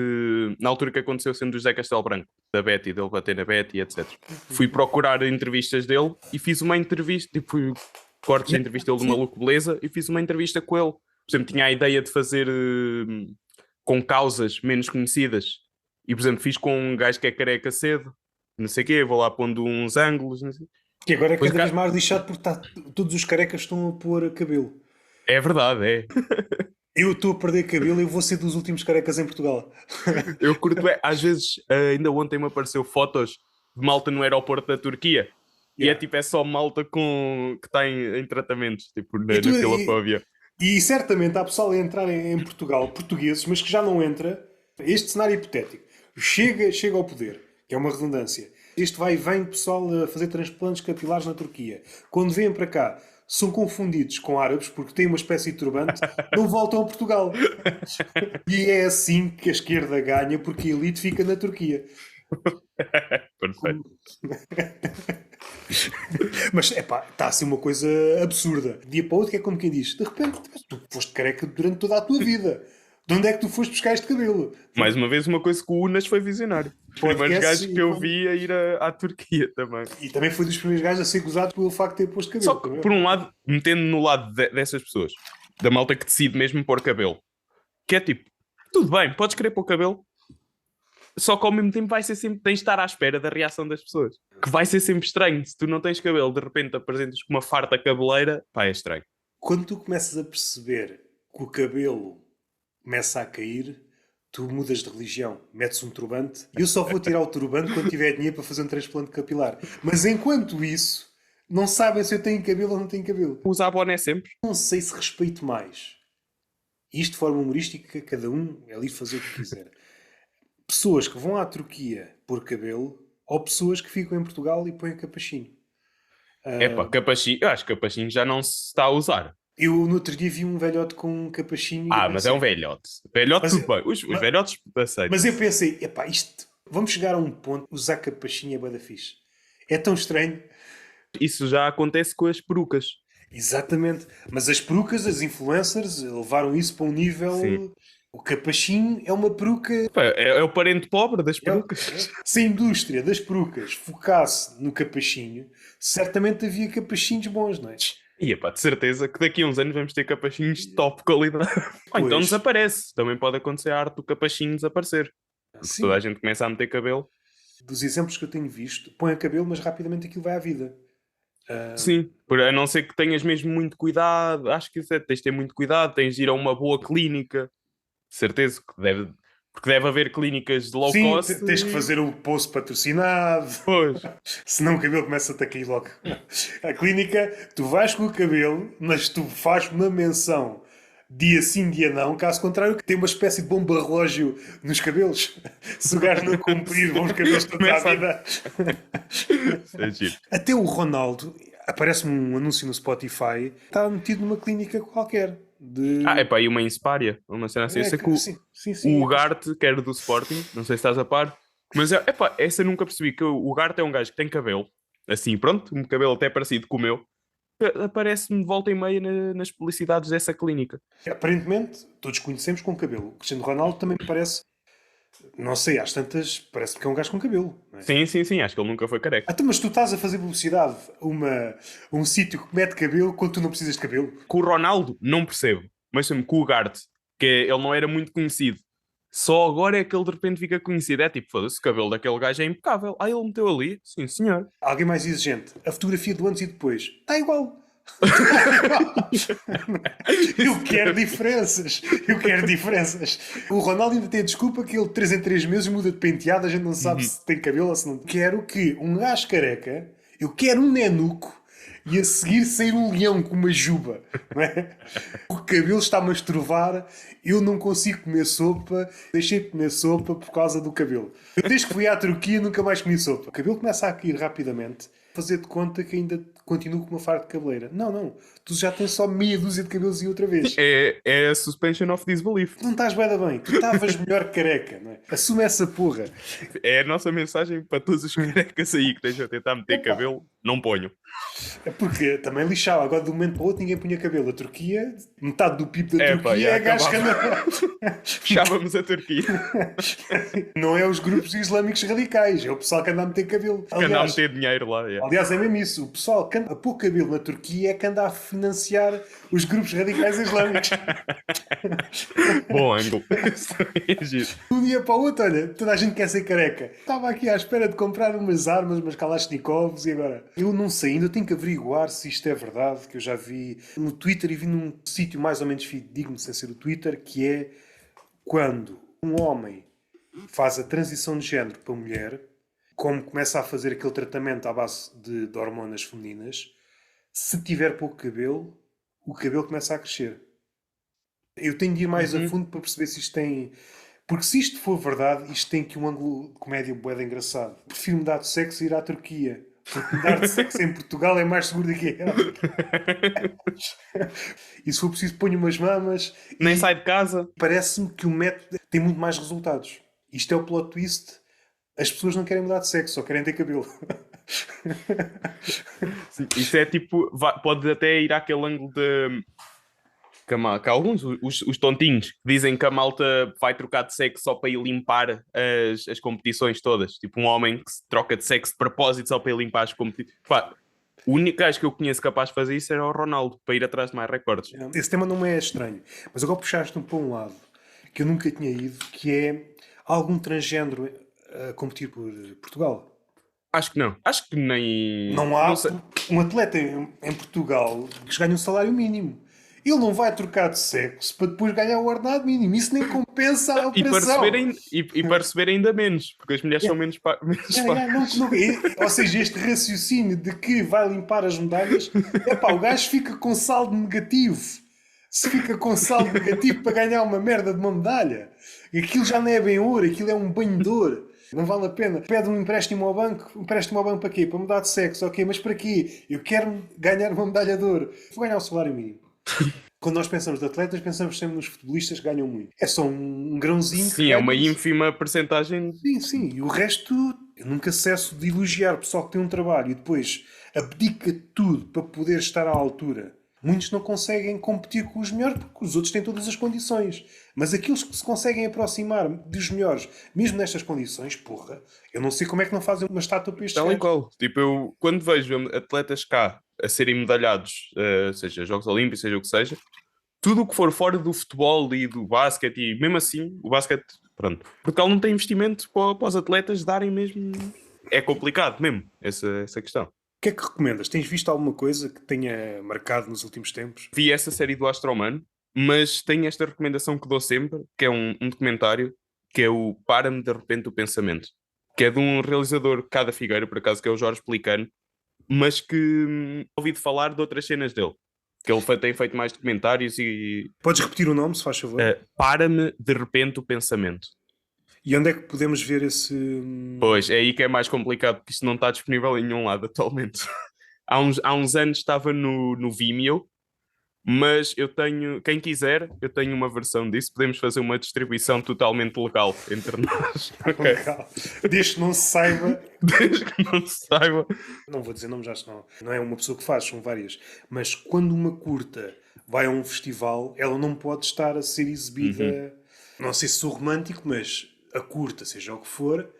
na altura que aconteceu sendo do José Castelo Branco, da Betty, dele bater na Betty, etc. Fui procurar entrevistas dele e fiz uma entrevista, tipo, fui cortes de entrevista dele do Maluco Beleza e fiz uma entrevista com ele. Por exemplo, tinha a ideia de fazer com causas menos conhecidas. E, por exemplo, fiz com um gajo que é careca cedo, não sei o quê, vou lá pondo uns ângulos, não sei. Que agora é cada vez mais lixado porque todos os carecas estão a pôr cabelo. É verdade, é. Eu estou a perder cabelo e eu vou ser dos últimos carecas em Portugal. Eu curto, às vezes, ainda ontem me apareceu fotos de malta no aeroporto da Turquia. E é Yeah. tipo, é só malta que está em tratamentos, tipo, E, tu, na fila para o avião. e certamente há pessoal a entrar em Portugal, portugueses, mas que já não entra. Este cenário hipotético. Chega ao poder, que é uma redundância. Este vai e vem de pessoal a fazer transplantes capilares na Turquia. Quando vêm para cá, são confundidos com árabes porque têm uma espécie de turbante, não voltam a Portugal. E é assim que a esquerda ganha, porque a elite fica na Turquia. Perfeito. Mas, epá, está a ser uma coisa absurda. De dia para o outro, que é como quem diz: de repente, tu foste careca durante toda a tua vida. De onde é que tu foste buscar este cabelo? Mais uma vez, uma coisa que o Unas foi visionário. Os primeiros Podcasts gajos que eu vi a ir à Turquia também. E também foi dos primeiros gajos a ser gozados pelo facto de ter posto cabelo. Só que, Também. por um lado, metendo no lado dessas pessoas, da malta que decide mesmo pôr cabelo, que é tipo, tudo bem, podes querer pôr cabelo, só que ao mesmo tempo vai ser sempre, tens de estar à espera da reação das pessoas. Que vai ser sempre estranho. Se tu não tens cabelo, de repente apresentas com uma farta cabeleira, pá, é estranho. Quando tu começas a perceber que o cabelo começa a cair, tu mudas de religião, metes um turbante. Eu só vou tirar o turbante quando tiver dinheiro para fazer um transplante capilar. Mas enquanto isso, não sabem se eu tenho cabelo ou não tenho cabelo. Usar boné sempre. Não sei se respeito mais. Isto de forma humorística, cada um é livre de fazer o que quiser. Pessoas que vão à Turquia por cabelo ou pessoas que ficam em Portugal e põem capachinho. Epá, capachinho, eu acho que capachinho já não se está a usar. Eu no outro dia vi um velhote com um capachinho e eu Mas é um pensei, velhote. Velhote mas, tudo bem. Os mas, velhotes aceitam. mas eu pensei, epá, isto, vamos chegar a um ponto, usar capachinho é bué da fixe. É tão estranho. Isso já acontece com as perucas. Exatamente. Mas as perucas, as influencers, levaram isso para um Sim. nível... O capachinho é uma peruca... Pá, é o parente pobre das perucas. Se a indústria das perucas focasse no capachinho, certamente havia capachinhos bons, não é? E epá, de certeza que daqui a uns anos vamos ter capachinhos de top qualidade. Ou então Pois. desaparece. Também pode acontecer a arte do capachinho desaparecer. Porque Sim. toda a gente começa a meter cabelo. Dos exemplos que eu tenho visto, põe a cabelo, mas rapidamente aquilo vai à vida. Sim, a não ser que tenhas mesmo muito cuidado. Acho que isso é, tens de ter muito cuidado. Tens de ir a uma boa clínica. De certeza que deve... Porque deve haver clínicas de low Sim, cost. tens que fazer o post patrocinado. Pois. Senão o cabelo começa-te a cair logo. A clínica, tu vais com o cabelo, mas tu fazes uma menção dia sim, dia não. Caso contrário, que tem uma espécie de bomba relógio nos cabelos. Se o gajo não cumprir, vão os cabelos toda a vida. É giro. Até o Ronaldo, aparece-me um anúncio no Spotify, está metido numa clínica qualquer. Epá, e uma Inspária, uma cena assim. Eu sei que sim. o Ugarte, que era do Sporting, não sei se estás a par, mas epá, essa eu nunca percebi, que o Ugarte é um gajo que tem cabelo, assim, pronto, um cabelo até parecido com o meu, que aparece-me de volta e meia nas publicidades dessa clínica. Aparentemente, todos conhecemos com cabelo. O Cristiano Ronaldo também parece, não sei, às tantas, parece que é um gajo com cabelo. Não é? Sim, acho que ele nunca foi careca. Então, mas tu estás a fazer publicidade a um sítio que mete cabelo quando tu não precisas de cabelo? Com o Ronaldo, não percebo, mas sempre com o Ugarte, que ele não era muito conhecido. Só agora é que ele de repente fica conhecido. É tipo, foda-se, o cabelo daquele gajo é impecável. Ele meteu ali? Sim, senhor. Alguém mais exigente. A fotografia do antes e depois. Está igual. Eu quero diferenças. O Ronaldo ainda tem a desculpa que ele 3 em 3 meses muda de penteado, a gente não sabe se tem cabelo ou se não. Quero que um gajo careca, eu quero um nenuco e a seguir sair um leão com uma juba. Não é? O cabelo está-me a estrovar, eu não consigo comer sopa, deixei de comer sopa por causa do cabelo. Eu desde que fui à Turquia nunca mais comi sopa. O cabelo começa a cair rapidamente, fazer de conta que ainda continuo com uma farda de cabeleira. Não. Tu já tens só meia dúzia de cabelos e outra vez. É a suspension of disbelief. Tu não estás bem. Tu estavas melhor careca, não é? Assume essa porra. É a nossa mensagem para todos os carecas aí que estejam a tentar meter cabelo. Não ponho. É porque também lixava. Agora, de um momento para o outro, ninguém punha cabelo. A Turquia, metade do PIB da Turquia é gajo que anda... Fechávamos a Turquia. Não é os grupos islâmicos radicais. É o pessoal que anda a meter cabelo. Que anda a meter dinheiro lá. Aliás, é mesmo isso. O pessoal que anda a pôr cabelo na Turquia é que anda a financiar os grupos radicais islâmicos. Bom ângulo. De um dia para o outro, olha, toda a gente quer ser careca. Estava aqui à espera de comprar umas armas, umas Kalashnikovs e agora... Eu não sei, ainda tenho que averiguar averiguar se isto é verdade, que eu já vi no Twitter e vi num sítio mais ou menos fidedigno, sem ser o Twitter, que é quando um homem faz a transição de género para mulher, como começa a fazer aquele tratamento à base de hormonas femininas, se tiver pouco cabelo, o cabelo começa a crescer. Eu tenho de ir mais a fundo para perceber se isto tem... Porque se isto for verdade, isto tem aqui um ângulo de comédia bué de engraçado. Prefiro mudar de sexo e ir à Turquia. Porque mudar de sexo em Portugal é mais seguro do que é. E se for preciso, ponho umas mamas. Nem e sai de casa. parece-me que o método tem muito mais resultados. Isto é o plot twist. As pessoas não querem mudar de sexo, só querem ter cabelo. Isso é tipo, pode até ir àquele ângulo de que há alguns, os tontinhos, que dizem que a malta vai trocar de sexo só para ir limpar as competições todas. Tipo, um homem que se troca de sexo de propósito só para ir limpar as competições. Pá, o único gajo que eu conheço capaz de fazer isso era o Ronaldo, para ir atrás de mais recordes. Esse tema não me é estranho. Mas agora puxaste-me para um lado que eu nunca tinha ido, que é algum transgénero a competir por Portugal. Acho que não. Acho que nem... Não há Não sei. um atleta em Portugal que ganha um salário mínimo. Ele não vai trocar de sexo para depois ganhar o ordenado mínimo. Isso nem compensa a E para operação. receber ainda menos, porque as mulheres são menos Não, pagas. ou seja, este raciocínio de que vai limpar as medalhas, o gajo fica com saldo negativo. Se fica com saldo negativo para ganhar uma merda de uma medalha, aquilo já não é bem ouro, aquilo é um banho de ouro. Não vale a pena. Pede um empréstimo ao banco. Um empréstimo ao banco para quê? Para mudar de sexo. Ok, mas para quê? Eu quero ganhar uma medalha de ouro. Vou ganhar o salário mínimo. Quando nós pensamos de atletas, pensamos sempre nos futebolistas que ganham muito. É só um grãozinho. Sim, é uma ínfima percentagem. Sim, sim. E o resto, eu nunca cesso de elogiar o pessoal que tem um trabalho e depois abdica tudo para poder estar à altura. Muitos não conseguem competir com os melhores porque os outros têm todas as condições. Mas aqueles que se conseguem aproximar dos melhores, mesmo nestas condições, porra, eu não sei como é que não fazem uma estátua para estes Tal e gajos. qual. Tipo, eu quando vejo atletas cá a serem medalhados, seja Jogos Olímpicos, seja o que seja, tudo o que for fora do futebol e do basquete, e mesmo assim, o basquete, pronto. Portugal não tem investimento para os atletas darem mesmo. É complicado mesmo, essa questão. O que é que recomendas? Tens visto alguma coisa que tenha marcado nos últimos tempos? Vi essa série do Astroman, mas tenho esta recomendação que dou sempre, que é um documentário, que é o Para-me de Repente o Pensamento, que é de um realizador cá da Figueira, por acaso, que é o Jorge Pelicano, mas que ouvi de falar de outras cenas dele, que ele tem feito mais documentários e Podes repetir o nome, se faz favor? Para-me de Repente o Pensamento. E onde é que podemos ver esse... Pois, é aí que é mais complicado, porque isto não está disponível em nenhum lado atualmente. Há uns anos estava no Vimeo, mas eu tenho, quem quiser, eu tenho uma versão disso. Podemos fazer uma distribuição totalmente legal entre nós. Ok. Legal. Desde que não se saiba... Desde que não se saiba. Não vou dizer nomes, já senão não é uma pessoa que faz, são várias. Mas quando uma curta vai a um festival, ela não pode estar a ser exibida... Não sei se sou romântico, mas a curta, seja o que for,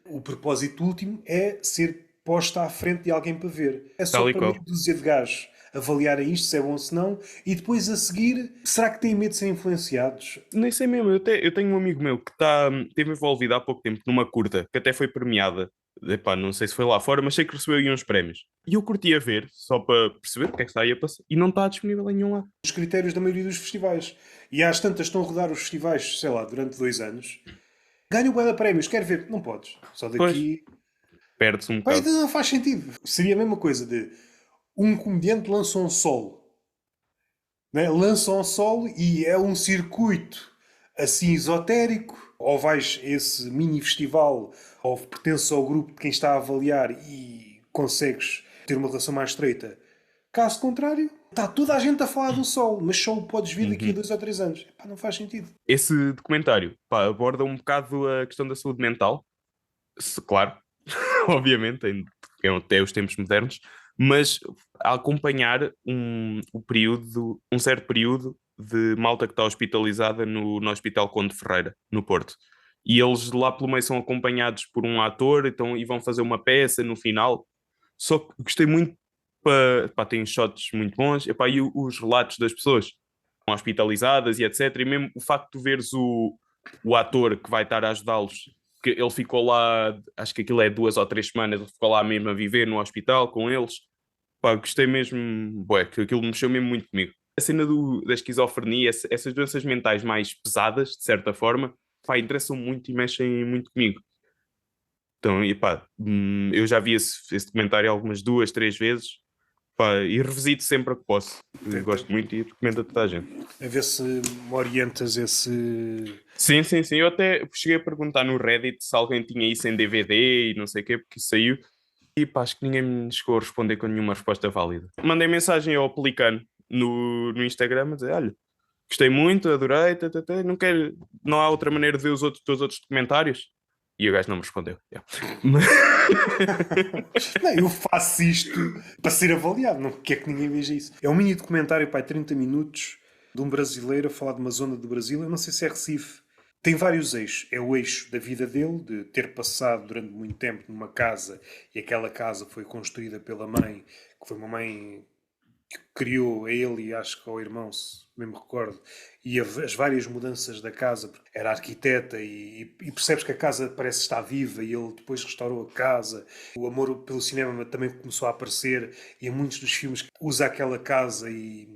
o propósito último é ser posta à frente de alguém para ver. É só Tal e para qual. meio dúzia de gajos avaliarem isto, se é bom ou se não, e depois a seguir, será que têm medo de ser influenciados? Nem sei mesmo, eu tenho um amigo meu que esteve envolvido há pouco tempo numa curta, que até foi premiada. Epá, não sei se foi lá fora, mas sei que recebeu aí uns prémios. E eu curtia ver, só para perceber o que é que está aí a passar. E não está disponível em nenhum lado. Os critérios da maioria dos festivais. E às tantas estão a rodar os festivais, sei lá, durante 2 anos. Ganho o bué de prémios, quero ver. Não podes. Só daqui... Perde-se um Pá, bocado. não faz sentido. Seria a mesma coisa de um comediante lança um solo. Né? Lança um solo e é um circuito assim esotérico. Ou vais a esse mini festival, ou pertences ao grupo de quem está a avaliar e consegues ter uma relação mais estreita. Caso contrário, está toda a gente a falar do solo, mas só o podes vir daqui a 2 ou 3 anos. Pá, não faz sentido. Esse documentário, pá, aborda um bocado a questão da saúde mental. Claro, obviamente, até os tempos modernos, mas a acompanhar um certo período de malta que está hospitalizada no Hospital Conde Ferreira, no Porto. E eles lá pelo meio são acompanhados por um ator então, e vão fazer uma peça no final. Só que gostei muito, tem shots muito bons, epá, e os relatos das pessoas hospitalizadas e etc. E mesmo o facto de veres o ator que vai estar a ajudá-los, que ele ficou lá, acho que aquilo é 2 ou 3 semanas, ele ficou lá mesmo a viver no hospital com eles. Pá, gostei mesmo, bué, que aquilo mexeu mesmo muito comigo. A cena da esquizofrenia, essas doenças mentais mais pesadas, de certa forma, pá, interessam muito e mexem muito comigo. Então, e pá, eu já vi esse documentário algumas 2, 3 vezes, pá, e revisito sempre que posso. Eu gosto muito e recomendo a toda a gente. A ver se me orientas esse. Sim, sim, sim. Eu até cheguei a perguntar no Reddit se alguém tinha isso em DVD e não sei o quê, porque isso saiu. E pá, acho que ninguém me chegou a responder com nenhuma resposta válida. Mandei mensagem ao Pelicano no Instagram a dizer: olha, gostei muito, adorei, não quero, não há outra maneira de ver os teus outros documentários. E o gajo não me respondeu. Yeah. Não, eu faço isto para ser avaliado, não quer que ninguém veja isso. É um mini documentário, pá, 30 minutos, de um brasileiro a falar de uma zona do Brasil, eu não sei se é Recife. Tem vários eixos. É o eixo da vida dele, de ter passado durante muito tempo numa casa e aquela casa foi construída pela mãe, que foi uma mãe que criou a ele e acho que ao irmão, se bem me recordo, e as várias mudanças da casa, porque era arquiteta e percebes que a casa parece estar viva e ele depois restaurou a casa. O amor pelo cinema também começou a aparecer e em muitos dos filmes usa aquela casa e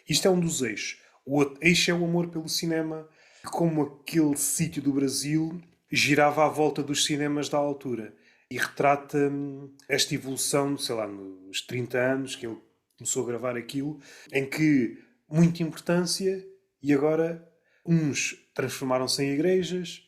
isto é um dos eixos. O outro eixo é o amor pelo cinema, como aquele sítio do Brasil girava à volta dos cinemas da altura e retrata esta evolução, sei lá, nos 30 anos que ele começou a gravar aquilo, em que muita importância e agora uns transformaram-se em igrejas,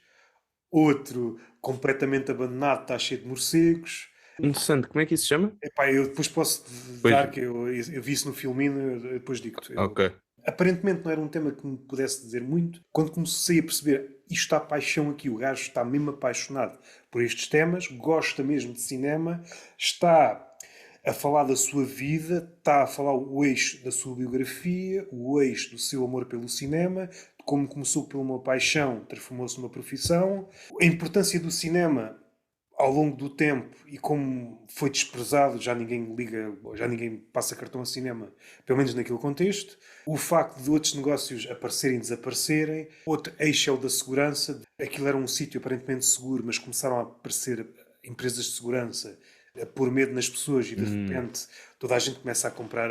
outro completamente abandonado, está cheio de morcegos. Interessante, como é que isso se chama? Epá, eu depois posso Pois, dar, que eu vi isso no filminho, eu depois digo-te. ok. Aparentemente não era um tema que me pudesse dizer muito. Quando comecei a perceber isto está paixão aqui, o gajo está mesmo apaixonado por estes temas, gosta mesmo de cinema, está a falar da sua vida, está a falar o eixo da sua biografia, o eixo do seu amor pelo cinema, de como começou por uma paixão, transformou-se numa profissão, a importância do cinema ao longo do tempo e como foi desprezado, já ninguém liga, já ninguém passa cartão a cinema, pelo menos naquele contexto. O facto de outros negócios aparecerem e desaparecerem. Outro eixo é o da segurança. Aquilo era um sítio aparentemente seguro, mas começaram a aparecer empresas de segurança a pôr medo nas pessoas e de repente toda a gente começa a comprar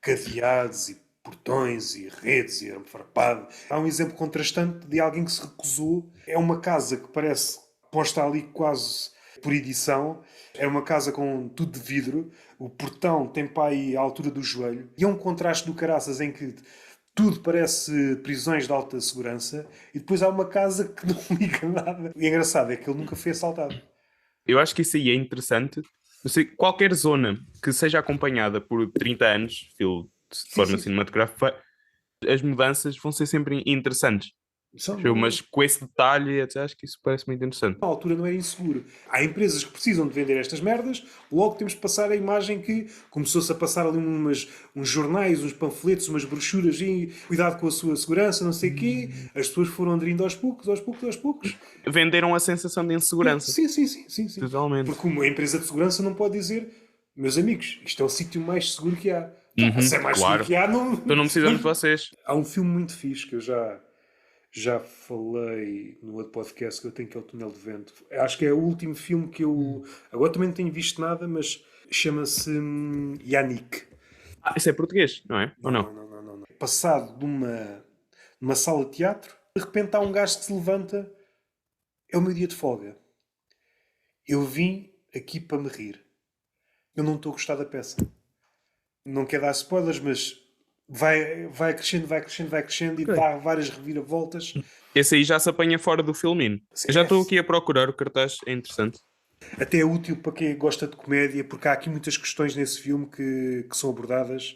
cadeados e portões e redes e arame farpado. Há um exemplo contrastante de alguém que se recusou. É uma casa que parece posta ali quase por edição. É uma casa com tudo de vidro. O portão tem para aí à altura do joelho. E é um contraste do caraças em que tudo parece prisões de alta segurança e depois há uma casa que não liga nada. E é engraçado é que ele nunca foi assaltado. Eu acho que isso aí é interessante. Não sei, qualquer zona que seja acompanhada por 30 anos, de Sim, forma sim. cinematográfica, as mudanças vão ser sempre interessantes. Mas com esse detalhe, acho que isso parece muito interessante. Na altura não era inseguro. Há empresas que precisam de vender estas merdas, logo temos que passar a imagem que começou-se a passar ali uns jornais, uns panfletos, umas brochuras e cuidado com a sua segurança, não sei o quê. As pessoas foram aderindo aos poucos, aos poucos, aos poucos. Venderam a sensação de insegurança. Sim, sim, sim, sim, sim. Totalmente. Porque uma empresa de segurança não pode dizer, meus amigos, isto é o sítio mais seguro que há. Se é mais seguro Claro. que há, não. Então não precisamos de vocês. Há um filme muito fixe que eu já falei no outro podcast que eu tenho, que é o Túnel de Vento. Acho que é o último filme que eu. Agora também não tenho visto nada, mas chama-se Yannick. Isso é português, não é? Ou Não, não? não, não, não, não, não. Passado numa sala de teatro, de repente há um gajo que se levanta. É o meu dia de folga. Eu vim aqui para me rir. Eu não estou a gostar da peça. Não quero dar spoilers, mas vai crescendo, vai crescendo, vai crescendo e Ok. dá várias reviravoltas. Esse aí já se apanha fora do filminho. Eu já estou aqui a procurar o cartaz, é interessante. Até é útil para quem gosta de comédia, porque há aqui muitas questões nesse filme que são abordadas.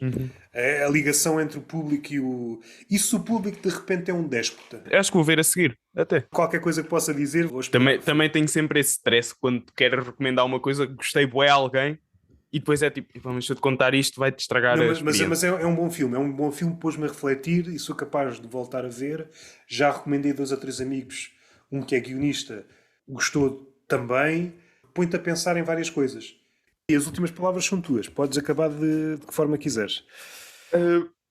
A ligação entre o público e se o público de repente é um déspota. Acho que vou ver a seguir, até. Qualquer coisa que possa dizer, vou esperar. Também tenho sempre esse stress quando quero recomendar uma coisa que gostei bué a alguém e depois é tipo, vamos te contar isto, vai-te estragar Não, a mas experiência. é um bom filme. É um bom filme, pôs-me a refletir e sou capaz de voltar a ver. Já recomendei 2 ou 3 amigos. Um que é guionista gostou também. Põe-te a pensar em várias coisas. E as últimas palavras são tuas. Podes acabar de que forma quiseres.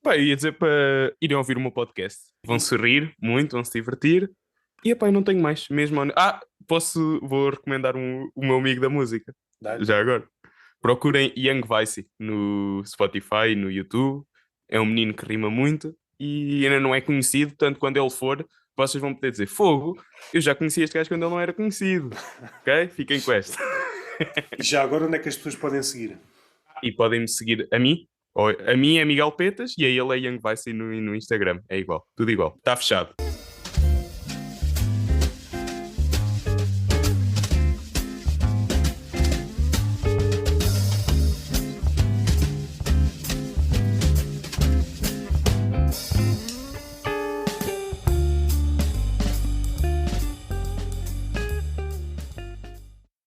Pá, eu ia dizer para irem ouvir o meu podcast. Vão-se rir muito, vão-se divertir. E epá, eu não tenho mais. Mesmo. Vou recomendar o meu amigo da música. Dá-lhe. Já agora. Procurem Young Vice no Spotify, no YouTube. É um menino que rima muito e ainda não é conhecido, portanto, quando ele for, vocês vão poder dizer: Fogo, eu já conhecia este gajo quando ele não era conhecido. Ok? Fiquem com esta. E já agora onde é que as pessoas podem seguir? E podem me seguir a mim. A mim é Miguel Petas e a ele é Young Vice no Instagram. É igual, tudo igual. Está fechado.